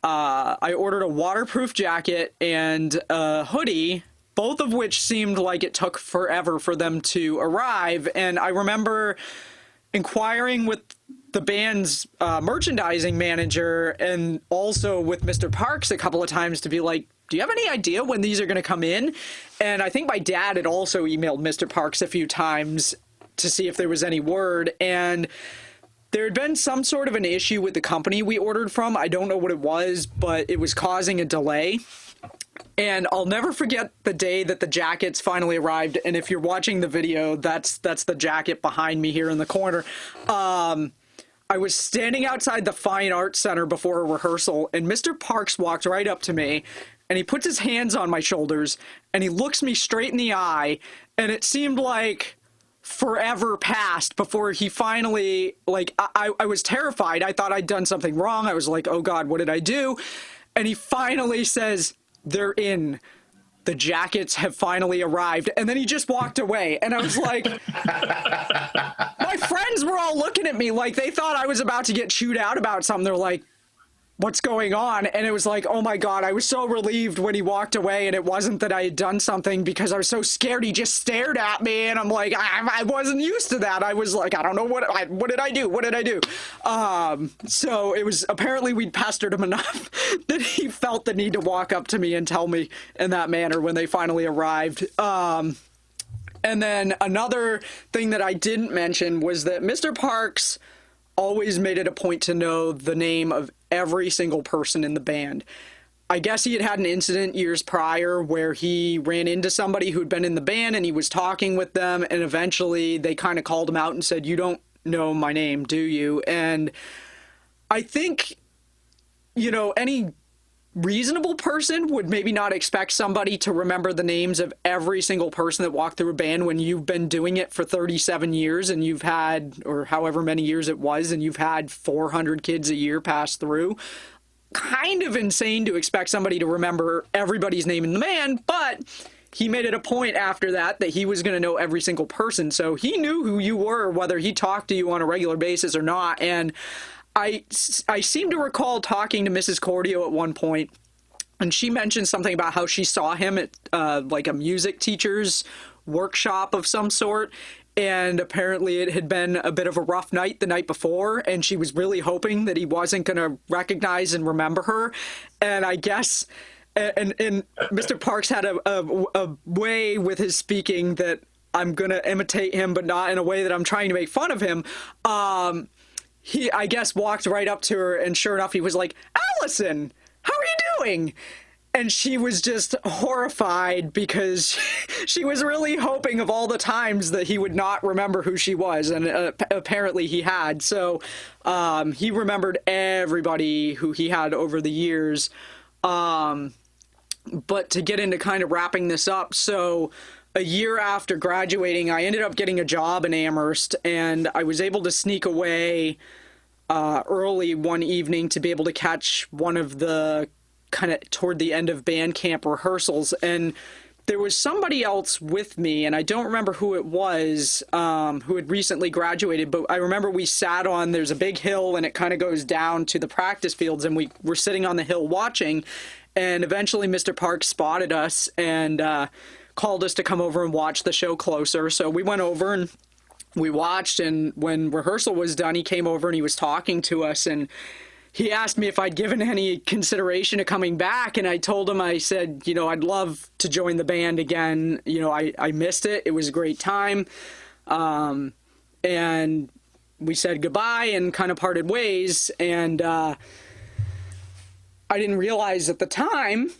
I ordered a waterproof jacket and a hoodie both of which seemed like it took forever for them to arrive. And I remember inquiring with the band's merchandising manager and also with Mr. Parks a couple of times to be like, do you have any idea when these are going to come in? And I think my dad had also emailed Mr. Parks a few times to see if there was any word. And there had been some sort of an issue with the company we ordered from. I don't know what it was, but it was causing a delay. And I'll never forget the day that the jackets finally arrived. And if you're watching the video, that's the jacket behind me here in the corner. I was standing outside the Fine Arts Center before a rehearsal, and Mr. Parks walked right up to me, and he puts his hands on my shoulders, and he looks me straight in the eye, and it seemed like forever passed before he finally, like, I was terrified. I thought I'd done something wrong. I was like, oh God, what did I do? And he finally says, they're in. The jackets have finally arrived. And then he just walked away. And I was like, my friends were all looking at me like they thought I was about to get chewed out about something. They're like, what's going on? And it was like, oh my God, I was so relieved when he walked away, and it wasn't that I had done something, because I was so scared. He just stared at me, and I'm like, I wasn't used to that. I was like, I don't know what did I do? What did I do? So it was, apparently we'd pestered him enough that he felt the need to walk up to me and tell me in that manner when they finally arrived. And then another thing that I didn't mention was that Mr. Parks always made it a point to know the name of every single person in the band. I guess he had had an incident years prior where he ran into somebody who'd been in the band, and he was talking with them, and eventually they kind of called him out and said, you don't know my name, do you? And I think, you know, any reasonable person would maybe not expect somebody to remember the names of every single person that walked through a band when you've been doing it for 37 years and you've had, or however many years it was, and you've had 400 kids a year pass through. Kind of insane to expect somebody to remember everybody's name in the band, but he made it a point after that he was going to know every single person. So he knew who you were, whether he talked to you on a regular basis or not. And I seem to recall talking to Mrs. Cordio at one point, and she mentioned something about how she saw him at like a music teacher's workshop of some sort, and apparently it had been a bit of a rough night the night before, and she was really hoping that he wasn't going to recognize and remember her. And I guess, and Mr. Parks had a way with his speaking that I'm going to imitate him, but not in a way that I'm trying to make fun of him. He, I guess, walked right up to her, and sure enough, he was like, Allison, how are you doing? And she was just horrified because she was really hoping of all the times that he would not remember who she was, and apparently he had. So he remembered everybody who he had over the years. But to get into kind of wrapping this up, so a year after graduating, I ended up getting a job in Amherst, and I was able to sneak away early one evening to be able to catch one of the kind of toward the end of band camp rehearsals. And there was somebody else with me, and I don't remember who it was, who had recently graduated, but I remember we sat on, there's a big hill, and it kind of goes down to the practice fields, and we were sitting on the hill watching, and eventually Mr. Parks spotted us and called us to come over and watch the show closer. So we went over and we watched, and when rehearsal was done, he came over and he was talking to us, and he asked me if I'd given any consideration to coming back, and I told him, I said, you know, I'd love to join the band again. You know, I missed it. It was a great time. And we said goodbye and kind of parted ways, and I didn't realize at the time,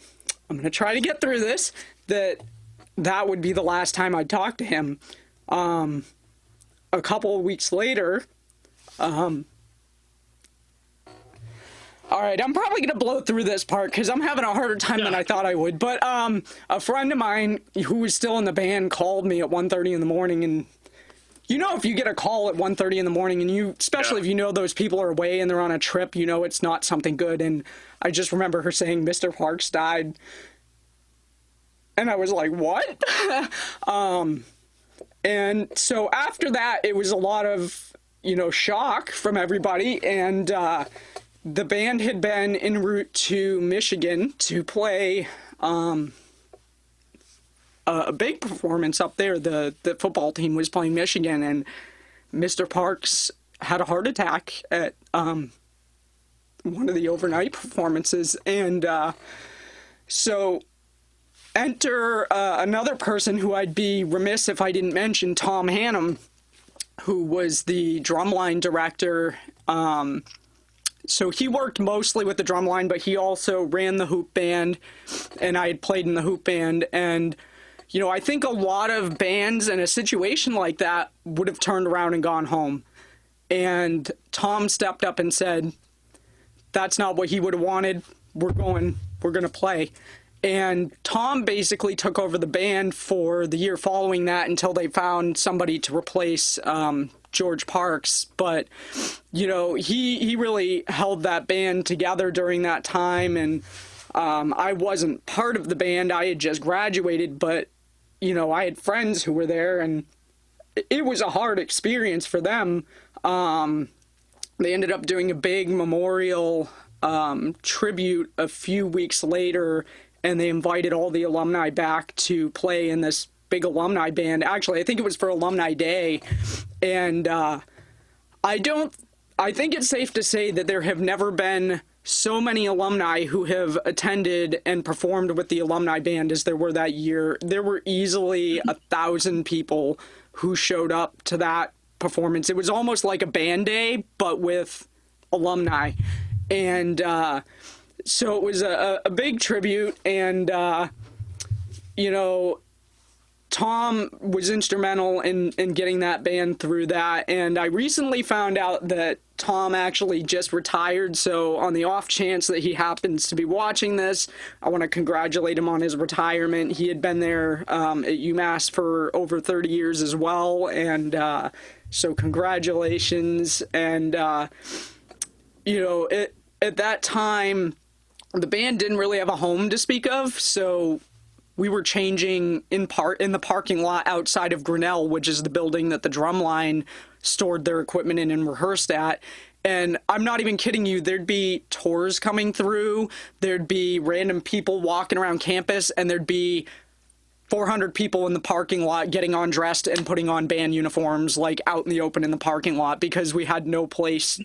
I'm going to try to get through this, that would be the last time I'd talk to him. A couple of weeks later, all right, I'm probably going to blow through this part because I'm having a harder time than I thought I would. But a friend of mine who was still in the band called me at 1:30 in the morning. And, you know, if you get a call at 1:30 in the morning, and you, especially if you know those people are away and they're on a trip, you know it's not something good. And I just remember her saying, Mr. Parks died. And I was like, what? And so after that, it was a lot of, you know, shock from everybody. And the band had been en route to Michigan to play a big performance up there. The football team was playing Michigan, and Mr. Parks had a heart attack at one of the overnight performances. And so enter another person who I'd be remiss if I didn't mention, Tom Hannam, who was the drumline director. So he worked mostly with the drumline, but he also ran the hoop band, and I had played in the hoop band. And, you know, I think a lot of bands in a situation like that would have turned around and gone home. And Tom stepped up and said, that's not what he would have wanted. We're going to play. And Tom basically took over the band for the year following that until they found somebody to replace George Parks. But, you know, he really held that band together during that time. And I wasn't part of the band. I had just graduated, but, you know, I had friends who were there, and it was a hard experience for them. They ended up doing a big memorial tribute a few weeks later, and they invited all the alumni back to play in this big alumni band. Actually, I think it was for Alumni Day. And I think it's safe to say that there have never been so many alumni who have attended and performed with the alumni band as there were that year. There were easily 1,000 people who showed up to that performance. It was almost like a band day, but with alumni. And so it was a big tribute, and, you know, Tom was instrumental in getting that band through that. And I recently found out that Tom actually just retired. So on the off chance that he happens to be watching this, I want to congratulate him on his retirement. He had been there at UMass for over 30 years as well. And so congratulations. And, you know, at that time, the band didn't really have a home to speak of. So we were changing in the parking lot outside of Grinnell, which is the building that the drumline stored their equipment in and rehearsed at. And I'm not even kidding you, there'd be tours coming through, there'd be random people walking around campus, and there'd be 400 people in the parking lot getting undressed and putting on band uniforms, like out in the open in the parking lot, because we had no place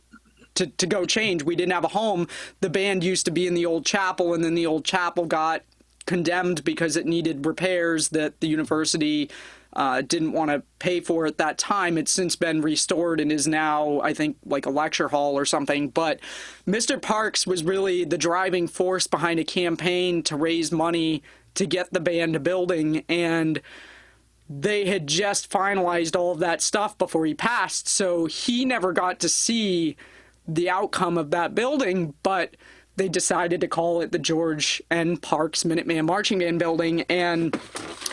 to go change. We didn't have a home. The band used to be in the old chapel, and then the old chapel got condemned because it needed repairs that the university didn't want to pay for at that time. It's since been restored and is now, I think, like a lecture hall or something. But Mr. Parks was really the driving force behind a campaign to raise money to get the band a building, and they had just finalized all of that stuff before he passed, so he never got to see the outcome of that building, but they decided to call it the George N. Parks Minuteman Marching Band building. And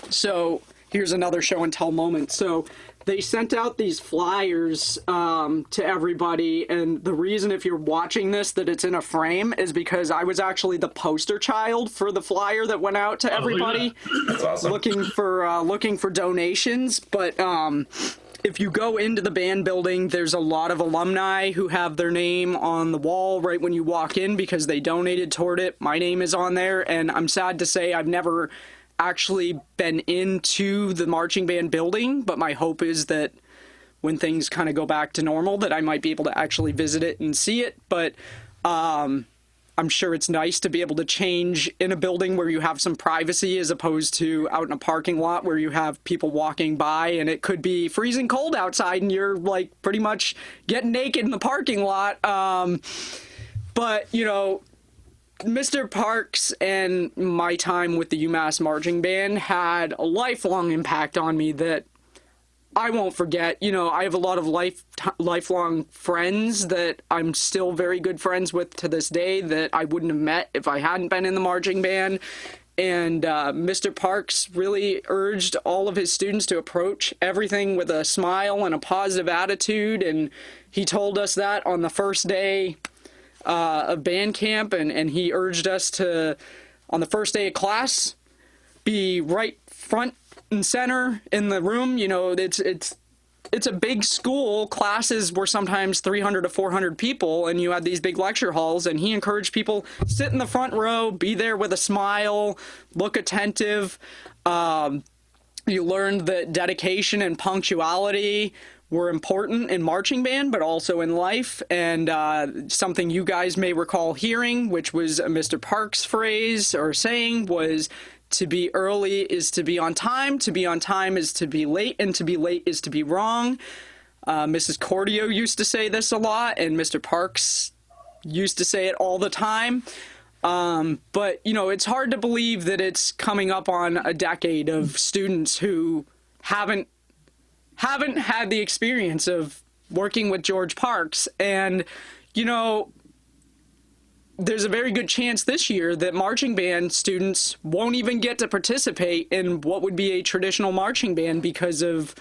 so here's another show and tell moment. So they sent out these flyers to everybody, and the reason, if you're watching this, that it's in a frame is because I was actually the poster child for the flyer that went out to everybody. That's awesome. looking for donations. But if you go into the band building, there's a lot of alumni who have their name on the wall right when you walk in because they donated toward it. My name is on there, and I'm sad to say I've never actually been into the marching band building, but my hope is that when things kind of go back to normal that I might be able to actually visit it and see it. But I'm sure it's nice to be able to change in a building where you have some privacy as opposed to out in a parking lot where you have people walking by and it could be freezing cold outside and you're like pretty much getting naked in the parking lot. But, you know, Mr. Parks and my time with the UMass Marching Band had a lifelong impact on me that I won't forget. You know, I have a lot of lifelong friends that I'm still very good friends with to this day that I wouldn't have met if I hadn't been in the marching band. And Mr. Parks really urged all of his students to approach everything with a smile and a positive attitude. And he told us that on the first day of band camp. And he urged us to, on the first day of class, be right front and center in the room. You know, it's a big school. Classes were sometimes 300 to 400 people, and you had these big lecture halls, and he encouraged people, sit in the front row, be there with a smile, look attentive. You learned that dedication and punctuality were important in marching band, but also in life. And something you guys may recall hearing, which was Mr. Parks' phrase or saying, was to be early is to be on time is to be late, and to be late is to be wrong. Mrs. Cordio used to say this a lot, and Mr. Parks used to say it all the time. But, you know, it's hard to believe that it's coming up on a decade of students who haven't had the experience of working with George Parks. And, you know, there's a very good chance this year that marching band students won't even get to participate in what would be a traditional marching band because of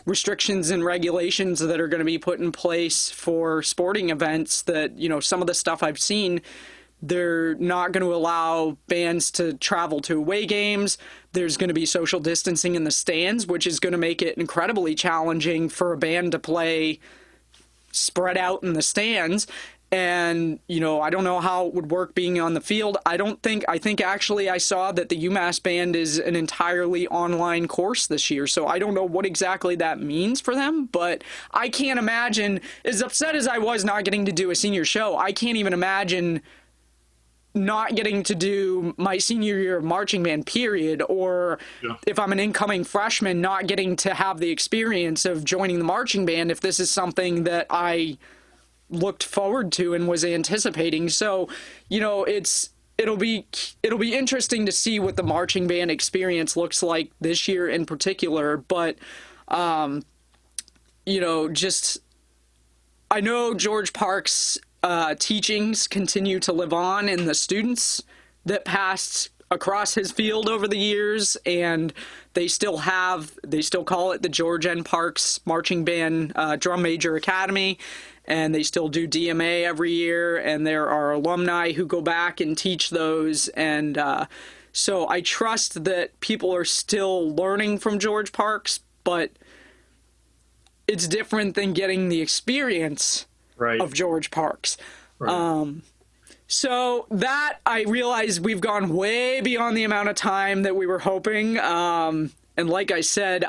restrictions and regulations that are going to be put in place for sporting events. That, you know, some of the stuff I've seen, they're not going to allow bands to travel to away games. There's going to be social distancing in the stands, which is going to make it incredibly challenging for a band to play spread out in the stands. And, you know, I don't know how it would work being on the field. I think actually I saw that the UMass band is an entirely online course this year. So I don't know what exactly that means for them, but I can't imagine, as upset as I was not getting to do a senior show, I can't even imagine not getting to do my senior year of marching band, period. Or if I'm an incoming freshman, not getting to have the experience of joining the marching band if this is something that I looked forward to and was anticipating. So, you know, it'll be interesting to see what the marching band experience looks like this year in particular. But, you know, just, I know George Parks' teachings continue to live on in the students that passed across his field over the years, and they still call it the George N. Parks Marching Band Drum Major Academy, and they still do DMA every year, and there are alumni who go back and teach those. And so I trust that people are still learning from George Parks, but it's different than getting the experience of George Parks. Right. So that, I realize we've gone way beyond the amount of time that we were hoping. And like I said,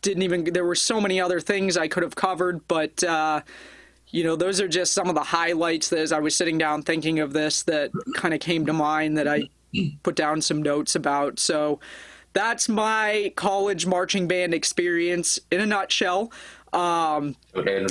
there were so many other things I could have covered, but, you know, those are just some of the highlights that, as I was sitting down thinking of this, that kind of came to mind that I put down some notes about. So that's my college marching band experience in a nutshell. And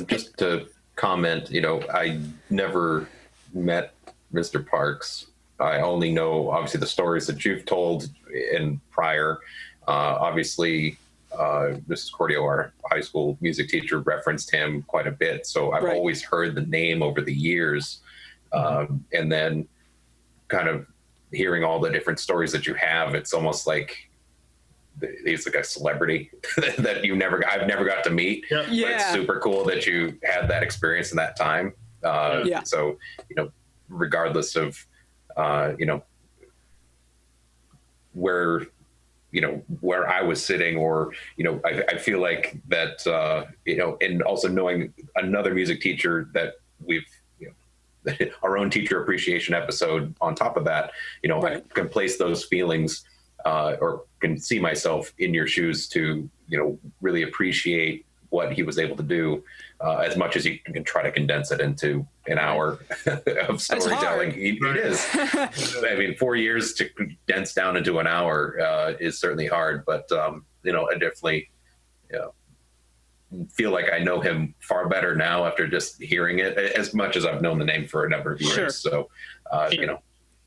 just to comment, you know, I never met Mr. Parks. I only know, obviously, the stories that you've told in prior. Obviously, Mrs. Cordio, our high school music teacher, referenced him quite a bit. So I've always heard the name over the years. And then kind of hearing all the different stories that you have, it's almost like he's like a celebrity that I've never got to meet. But it's super cool that you had that experience in that time. So, you know, regardless of, you know, where I was sitting, or, you know, I feel like that, you know, and also knowing another music teacher that we've, you know, our own teacher appreciation episode on top of that, you know, I can place those feelings, or can see myself in your shoes to, you know, really appreciate what he was able to do, as much as you can try to condense it into an hour of storytelling. It is. I mean, 4 years to condense down into an hour is certainly hard, but, you know, I definitely, you know, feel like I know him far better now after just hearing it, as much as I've known the name for a number of years. So, you know,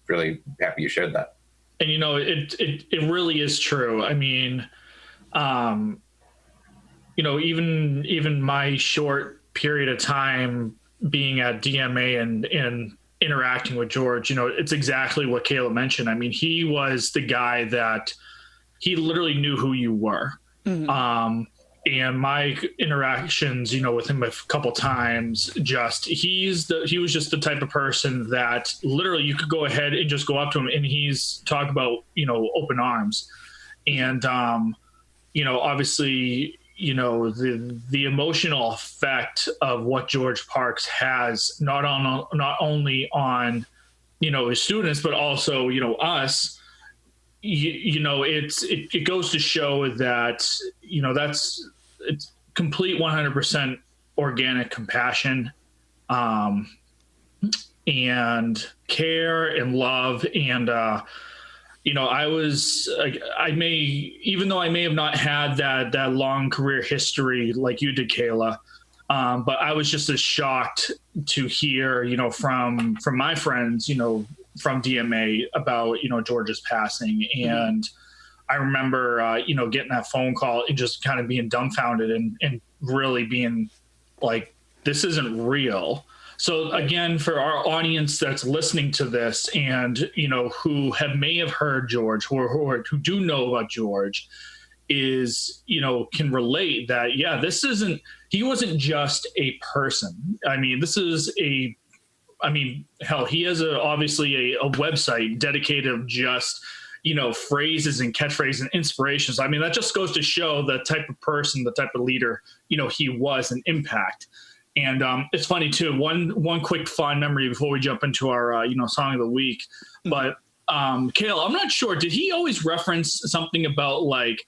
really happy you shared that. And, you know, it really is true. I mean, you know, even my short period of time being at DMA and interacting with George, you know, it's exactly what Kayla mentioned. I mean, he was the guy that he literally knew who you were. Mm-hmm. And my interactions, you know, with him a couple times, he was just the type of person that literally you could go ahead and just go up to him and he's talk about, you know, open arms. And, you know, obviously, you know, the emotional effect of what George Parks has, not only on, you know, his students, but also, you know, us, you know, it goes to show that, you know, it's complete 100% organic compassion, and care and love. And, you know, even though I may have not had that long career history like you did, Kayla, but I was just as shocked to hear, you know, from my friends, you know, from DMA about, you know, George's passing. And I remember, you know, getting that phone call and just kind of being dumbfounded and really being like, this isn't real. So again, for our audience that's listening to this and, you know, who may have heard George who do know about George, is, you know, can relate that, yeah, he wasn't just a person. I mean, hell, he has obviously a website dedicated of just, you know, phrases and catchphrases and inspirations. I mean, that just goes to show the type of person, the type of leader, you know, he was, an impact. And it's funny too. One quick fond memory before we jump into our you know, song of the week. But Kayla, I'm not sure. Did he always reference something about, like,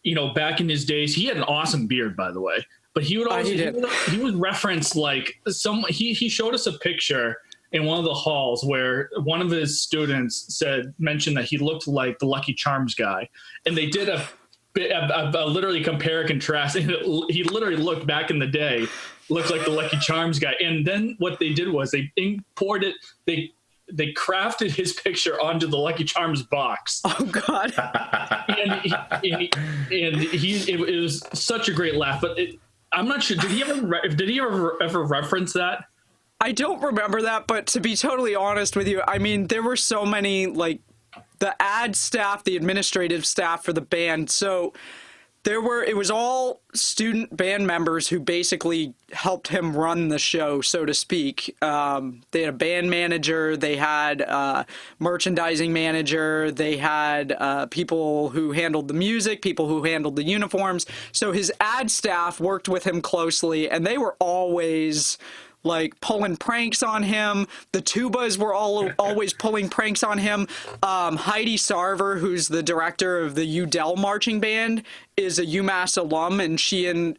you know, back in his days? He had an awesome beard, by the way. But he would always he would reference, like, he showed us a picture in one of the halls where one of his students mentioned that he looked like the Lucky Charms guy, and they did a literally compare and contrast. And he literally looked back in the day, looked like the Lucky Charms guy. And then what they did was they imported, they crafted his picture onto the Lucky Charms box. Oh God! It was such a great laugh. But I'm not sure. Did he ever reference that? I don't remember that, but to be totally honest with you, I mean, there were so many, like, the ad staff, the administrative staff for the band. So it was all student band members who basically helped him run the show, so to speak. They had a band manager, they had a merchandising manager, they had people who handled the music, people who handled the uniforms. So his ad staff worked with him closely, and they were always, like, pulling pranks on him. The tubas were always pulling pranks on him. Heidi Sarver, who's the director of the UDEL Marching Band, is a UMass alum, and she and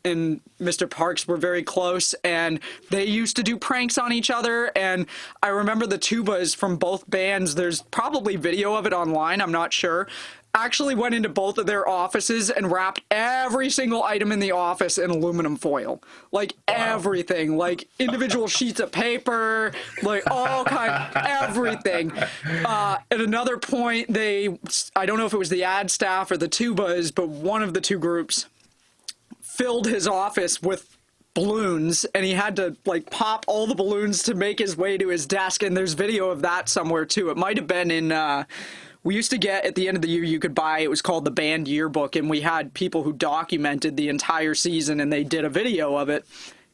Mr. Parks were very close, and they used to do pranks on each other. And I remember the tubas from both bands, there's probably video of it online, I'm not sure, actually went into both of their offices and wrapped every single item in the office in aluminum foil. Like, everything. Like, individual sheets of paper, like, all kinds, everything. At another point, I don't know if it was the ad staff or the tubas, but one of the two groups filled his office with balloons, and he had to, like, pop all the balloons to make his way to his desk, and there's video of that somewhere, too. It might have been in... we used to get, at the end of the year, you could buy, it was called the Band Yearbook, and we had people who documented the entire season, and they did a video of it,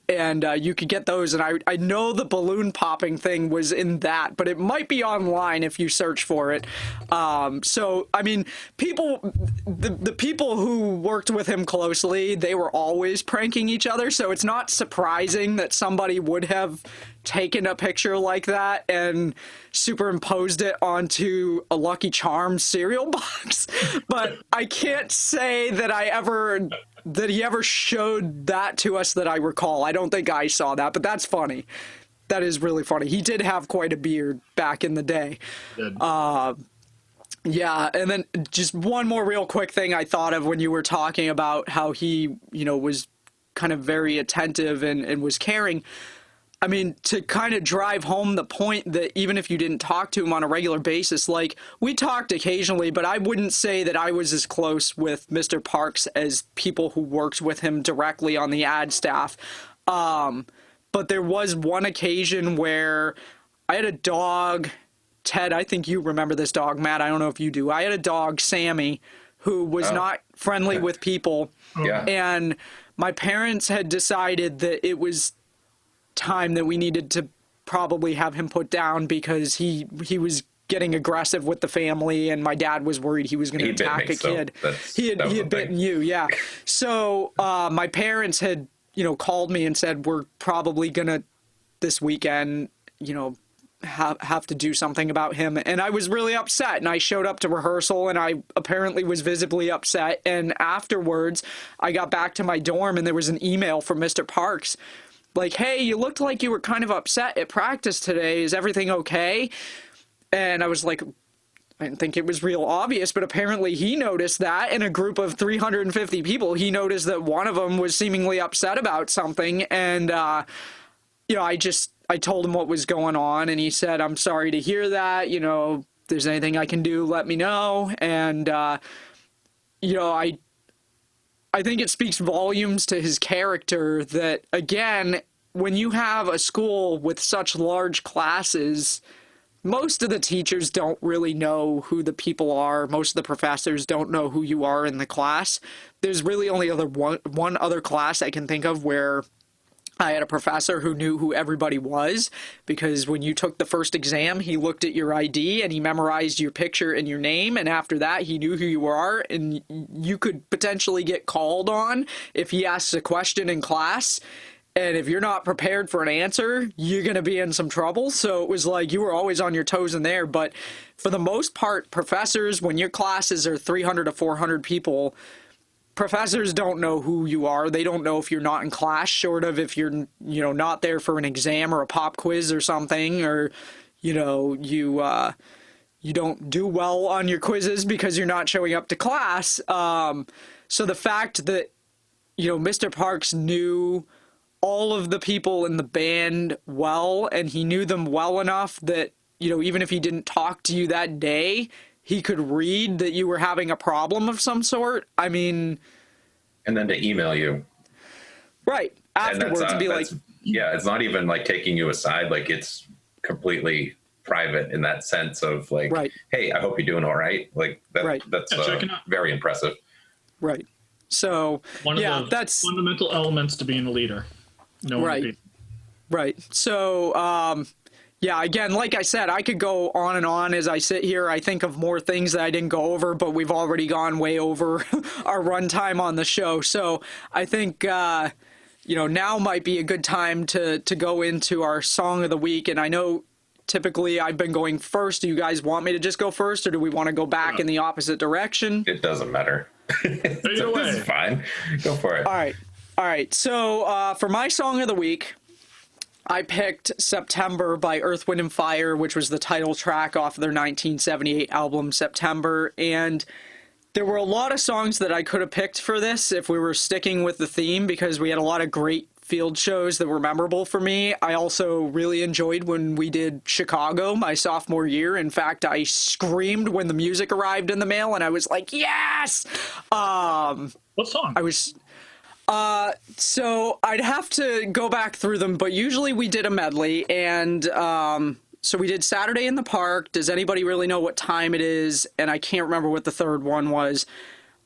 and you could get those, and I know the balloon popping thing was in that, but it might be online if you search for it. So, I mean, the people who worked with him closely, they were always pranking each other, so it's not surprising that somebody would have taken a picture like that and superimposed it onto a Lucky Charms cereal box. But I can't say that he ever showed that to us that I recall. I don't think I saw that, but that's funny. That is really funny. He did have quite a beard back in the day. Yeah, and then just one more real quick thing I thought of when you were talking about how he, you know, was kind of very attentive and was caring. I mean, to kind of drive home the point that even if you didn't talk to him on a regular basis, like, we talked occasionally, but I wouldn't say that I was as close with Mr. Parks as people who worked with him directly on the ad staff. But there was one occasion where I had a dog, Ted, I think you remember this dog, Matt, I don't know if you do. I had a dog, Sammy, who was not friendly with people. Yeah. And my parents had decided that it was time that we needed to probably have him put down because he was getting aggressive with the family, and my dad was worried he was going to attack a kid. He had bitten you, yeah. So my parents had, you know, called me and said, we're probably going to this weekend, you know, have to do something about him. And I was really upset, and I showed up to rehearsal, and I apparently was visibly upset. And afterwards, I got back to my dorm, and there was an email from Mr. Parks like, hey, you looked like you were kind of upset at practice today. Is everything okay? And I was like, I didn't think it was real obvious, but apparently he noticed that in a group of 350 people. He noticed that one of them was seemingly upset about something. And, you know, I told him what was going on, and he said, I'm sorry to hear that. You know, if there's anything I can do, let me know. And, you know, I think it speaks volumes to his character that, again, when you have a school with such large classes, most of the teachers don't really know who the people are. Most of the professors don't know who you are in the class. There's really only one other class I can think of where I had a professor who knew who everybody was, because when you took the first exam, he looked at your ID and he memorized your picture and your name, and after that, he knew who you are, and you could potentially get called on if he asks a question in class. And if you're not prepared for an answer, you're going to be in some trouble. So it was like you were always on your toes in there. But for the most part, professors, when your classes are 300 to 400 people, professors don't know who you are. They don't know if you're not in class, short of if you're, you know, not there for an exam or a pop quiz or something, or, you know, you don't do well on your quizzes because you're not showing up to class. So the fact that, you know, Mr. Parks knew all of the people in the band well, and he knew them well enough that, you know, even if he didn't talk to you that day, he could read that you were having a problem of some sort. I mean, and then to email you right afterwards and be like, yeah, it's not even like taking you aside. Like, it's completely private in that sense of like, right, hey, I hope you're doing all right. Like that, right, that's very impressive. Right. So one of the fundamental elements to being a leader. Right. Right. So, yeah, again, like I said, I could go on and on as I sit here. I think of more things that I didn't go over, but we've already gone way over our runtime on the show. So I think, you know, now might be a good time to go into our song of the week. And I know typically I've been going first. Do you guys want me to just go first, or do we want to go back in the opposite direction? It doesn't matter. Either way. It's fine. Go for it. All right. All right, so for my song of the week, I picked September by Earth, Wind & Fire, which was the title track off of their 1978 album, September. And there were a lot of songs that I could have picked for this if we were sticking with the theme, because we had a lot of great field shows that were memorable for me. I also really enjoyed when we did Chicago my sophomore year. In fact, I screamed when the music arrived in the mail, and I was like, yes! What song? So I'd have to go back through them, but usually we did a medley, and so we did Saturday in the Park. Does anybody really know what time it is? And I can't remember what the third one was.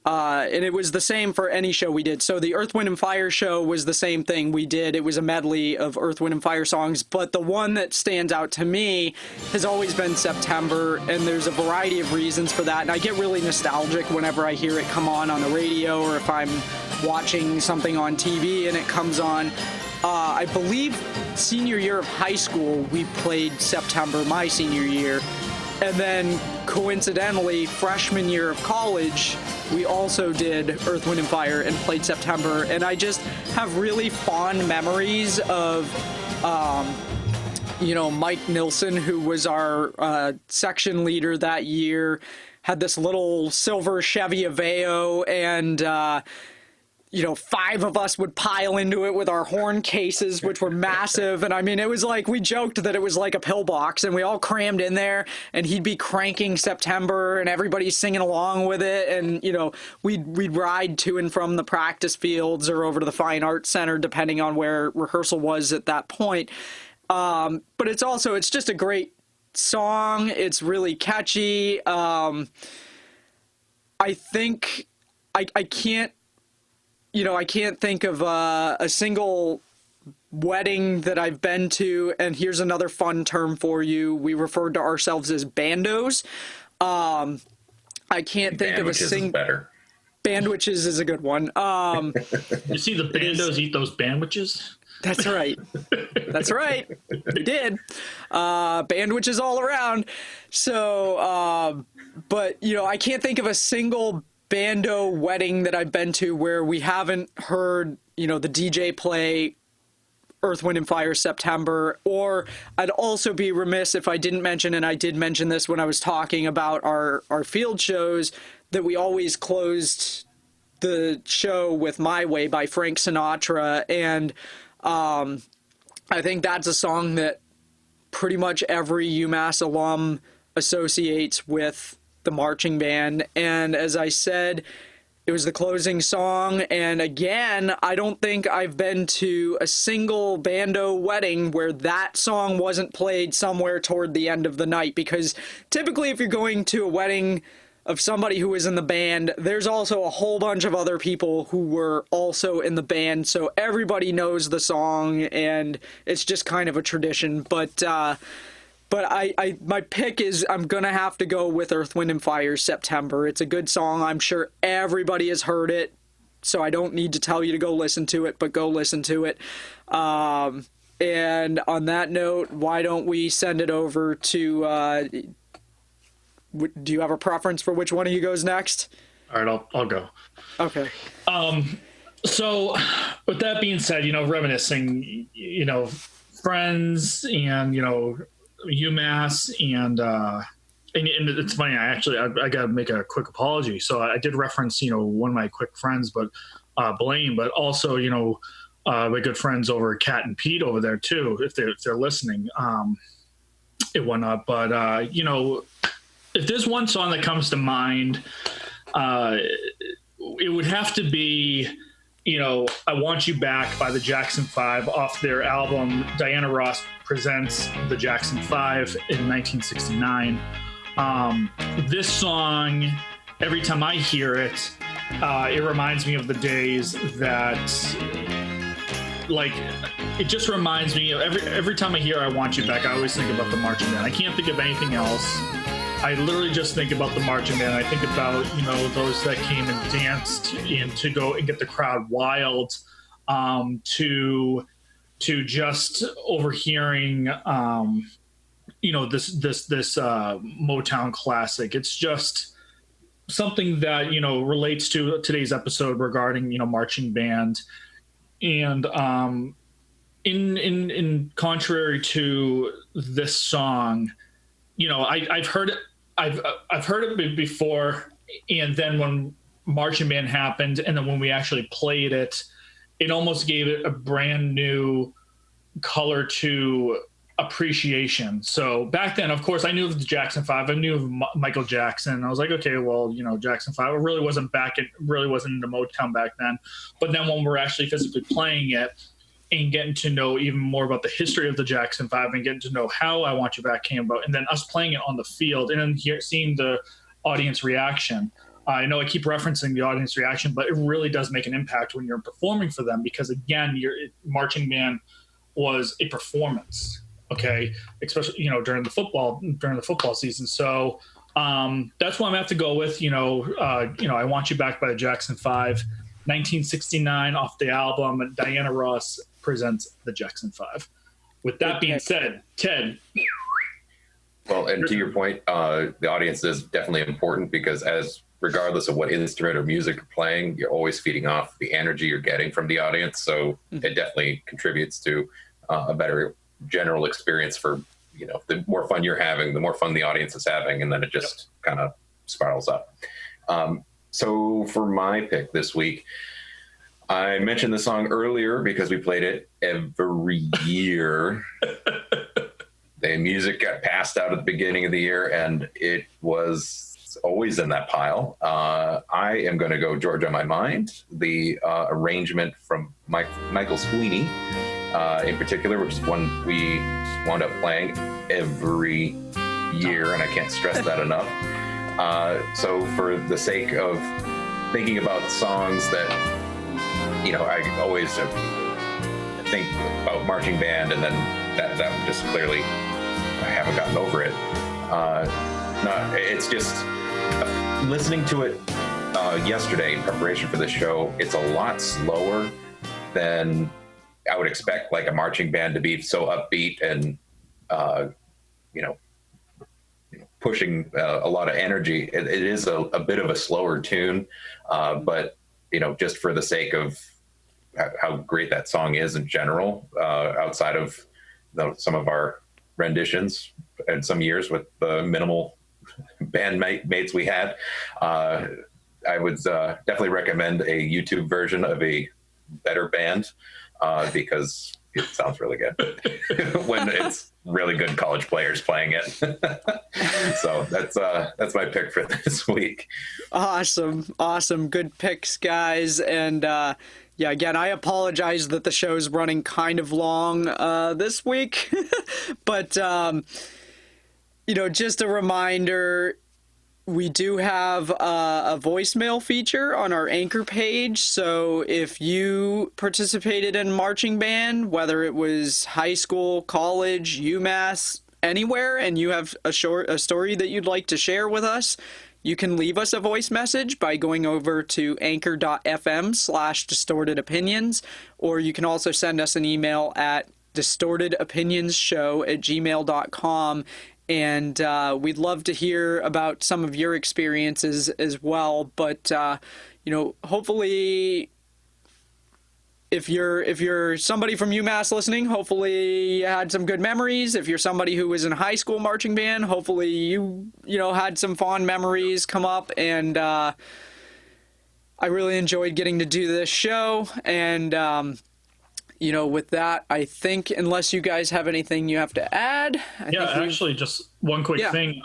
And it was the same for any show we did. So the Earth, Wind & Fire show was the same thing we did. It was a medley of Earth, Wind & Fire songs, but the one that stands out to me has always been September, and there's a variety of reasons for that. And I get really nostalgic whenever I hear it come on the radio, or if I'm watching something on TV and it comes on. I believe senior year of high school, we played September, my senior year. And then, coincidentally, freshman year of college, we also did Earth, Wind & Fire and played September. And I just have really fond memories of, you know, Mike Nilsson, who was our section leader that year, had this little silver Chevy Aveo, and you know, 5 of us would pile into it with our horn cases, which were massive. And I mean, it was like, we joked that it was like a pillbox, and we all crammed in there, and he'd be cranking September, and everybody's singing along with it. And, you know, we'd ride to and from the practice fields or over to the Fine Arts Center, depending on where rehearsal was at that point. But it's just a great song. It's really catchy. I think I can't, you know, I can't think of a single wedding that I've been to, and here's another fun term for you. We referred to ourselves as bandos. I can't think of a single Bandwiches is a good one. You see the bandos eat those bandwiches? That's right. That's right. They did. Bandwiches all around. So, but, you know, I can't think of a single bando wedding that I've been to where we haven't heard, you know, the DJ play Earth, Wind, and Fire September. Or I'd also be remiss if I didn't mention, and I did mention this when I was talking about our field shows, that we always closed the show with My Way by Frank Sinatra. And I think that's a song that pretty much every UMass alum associates with the marching band. And as I said, it was the closing song. And again, I don't think I've been to a single bando wedding where that song wasn't played somewhere toward the end of the night. Because typically if you're going to a wedding of somebody who was in the band, there's also a whole bunch of other people who were also in the band, so everybody knows the song, and it's just kind of a tradition. But I my pick is, I'm gonna have to go with Earth, Wind, and Fire September. It's a good song. I'm sure everybody has heard it, so I don't need to tell you to go listen to it, but go listen to it. And on that note, why don't we send it over to do you have a preference for which one of you goes next? All right, I'll go. Okay. So with that being said, you know, reminiscing, you know, friends and, you know, UMass and it's funny, I got to make a quick apology. So I did reference, you know, one of my quick friends, but Blaine, but also, you know, my good friends over Kat and Pete over there too, if they're listening, and whatnot. But, you know, if there's one song that comes to mind, it would have to be, you know, I Want You Back by the Jackson 5 off their album Diana Ross Presents the Jackson 5 in 1969. This song, every time I hear it, it reminds me of the days that, like, it just reminds me of every time I hear I Want You Back, I always think about the marching band. I can't think of anything else. I literally just think about the marching band. I think about, you know, those that came and danced and to go and get the crowd wild, to just overhearing, you know, this Motown classic. It's just something that, you know, relates to today's episode regarding, you know, marching band. And in contrary to this song, you know, I've heard it before, and then when marching band happened, and then when we actually played it, it almost gave it a brand new color to appreciation. So back then, of course, I knew of the Jackson 5. I knew of Michael Jackson. I was like, okay, well, you know, Jackson 5. It really wasn't into Motown back then. But then when we're actually physically playing it and getting to know even more about the history of the Jackson 5 and getting to know how I Want You Back came about, and then us playing it on the field and then seeing the audience reaction. I know I keep referencing the audience reaction, but it really does make an impact when you're performing for them, because again, marching band was a performance, okay, especially, you know, during the football season. So that's why I'm gonna have to go with, you know, I Want You Back by the Jackson 5, 1969 off the album Diana Ross Presents the Jackson 5. With that being said, Ted. Well, and to your point, the audience is definitely important, because regardless of what instrument or music you're playing, you're always feeding off the energy you're getting from the audience. So it definitely contributes to a better general experience for, you know, the more fun you're having, the more fun the audience is having, and then it just kind of spirals up. So for my pick this week, I mentioned the song earlier because we played it every year. The music got passed out at the beginning of the year, and it was always in that pile. I am going to go Georgia on My Mind, the arrangement from Michael Sweeney in particular, which is one we wound up playing every year, and I can't stress that enough. So for the sake of thinking about songs that, you know, I always think about marching band, and then that just clearly, I haven't gotten over it. It's just listening to it yesterday in preparation for the show. It's a lot slower than I would expect, like a marching band to be so upbeat and, you know, pushing a lot of energy. It is a bit of a slower tune, but, you know, just for the sake of how great that song is in general, outside of some of our renditions and some years with the minimal bandmates we had, I would definitely recommend a YouTube version of a better band, because it sounds really good when it's really good college players playing it. So that's my pick for this week. Awesome. Good picks, guys. And yeah, again, I apologize that the show's running kind of long this week, but you know, just a reminder, we do have a voicemail feature on our Anchor page. So if you participated in marching band, whether it was high school, college, UMass, anywhere, and you have a story that you'd like to share with us, you can leave us a voice message by going over to anchor.fm/distortedopinions, or you can also send us an email at distortedopinionsshow@gmail.com. And we'd love to hear about some of your experiences as well. But, you know, hopefully, if you're somebody from UMass listening, hopefully you had some good memories. If you're somebody who was in high school marching band, hopefully you know, had some fond memories come up. And I really enjoyed getting to do this show. And you know, with that, I think, unless you guys have anything you have to add. Actually, just one quick thing.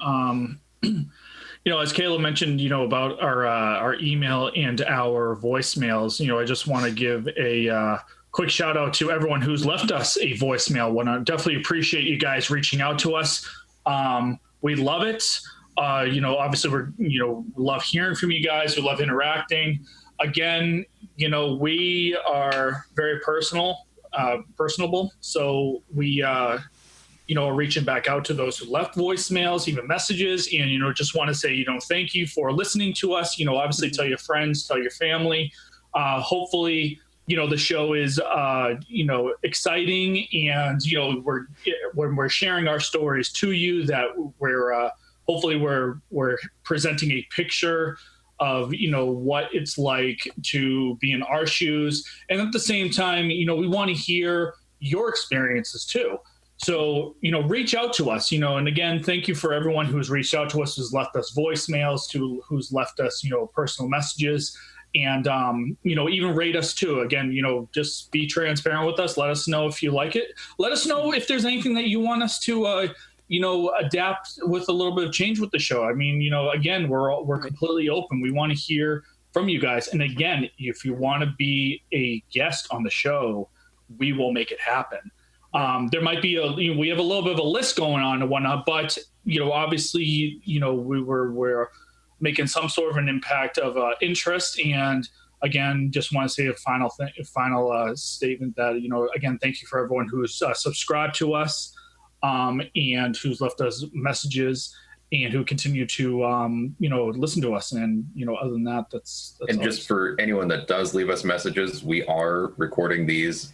You know, as Kayla mentioned, you know, about our email and our voicemails, you know, I just want to give a quick shout out to everyone who's left us a voicemail. Want to definitely appreciate you guys reaching out to us. We love it. You know, obviously love hearing from you guys. We love interacting. Again, you know, we are very personable. So we, you know, are reaching back out to those who left voicemails, even messages, and, you know, just want to say, you know, thank you for listening to us. You know, obviously tell your friends, tell your family. Hopefully, you know, the show is, you know, exciting, and, you know, when we're sharing our stories to you, that we're, hopefully we're presenting a picture of, you know, what it's like to be in our shoes. And at the same time, you know, we want to hear your experiences too. So, you know, reach out to us, you know, and again, thank you for everyone who's reached out to us, who's left us voicemails, who's left us, you know, personal messages, and, you know, even rate us too. Again, you know, just be transparent with us. Let us know if you like it. Let us know if there's anything that you want us to, you know, adapt with a little bit of change with the show. I mean, you know, again, we're completely open. We want to hear from you guys. And again, if you want to be a guest on the show, we will make it happen. There might be we have a little bit of a list going on and whatnot, but, you know, obviously, you know, we're making some sort of an impact of interest. And again, just want to say a final statement that, you know, again, thank you for everyone who's subscribed to us. And who's left us messages, and who continue to, you know, listen to us. And, you know, other than that, that's and just for anyone that does leave us messages, we are recording these.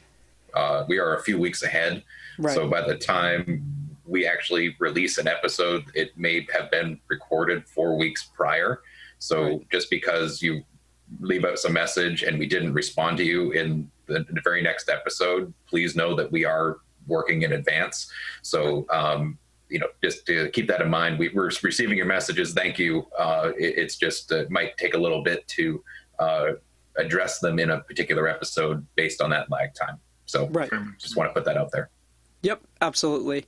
We are a few weeks ahead. Right. So by the time we actually release an episode, it may have been recorded 4 weeks prior. So just because you leave us a message and we didn't respond to you in the very next episode, please know that we are working in advance. So, you know, just to keep that in mind, we're receiving your messages. Thank you. It's just, it might take a little bit to address them in a particular episode based on that lag time. So just want to put that out there. Yep, absolutely.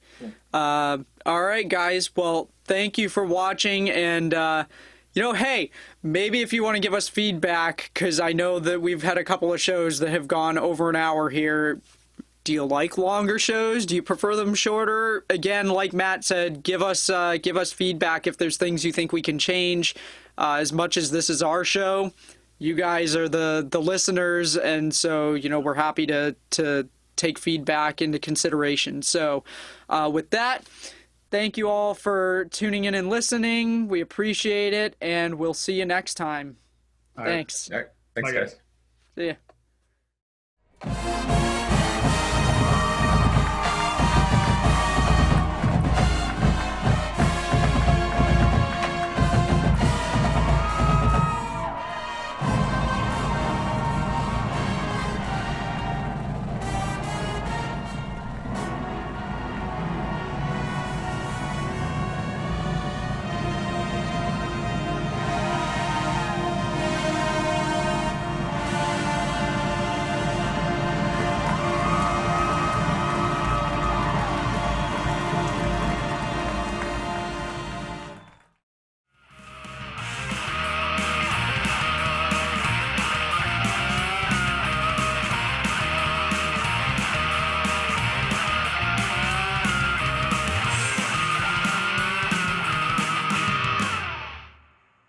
All right, guys. Well, thank you for watching. And, you know, hey, maybe if you want to give us feedback, because I know that we've had a couple of shows that have gone over an hour here. Do you like longer shows? Do you prefer them shorter? Again, like Matt said, give us feedback if there's things you think we can change. As much as this is our show, you guys are the listeners, and so, you know, we're happy to take feedback into consideration. So with that, thank you all for tuning in and listening. We appreciate it, and we'll see you next time. All right. Thanks. All right. Thanks, Bye, guys. guys. See ya.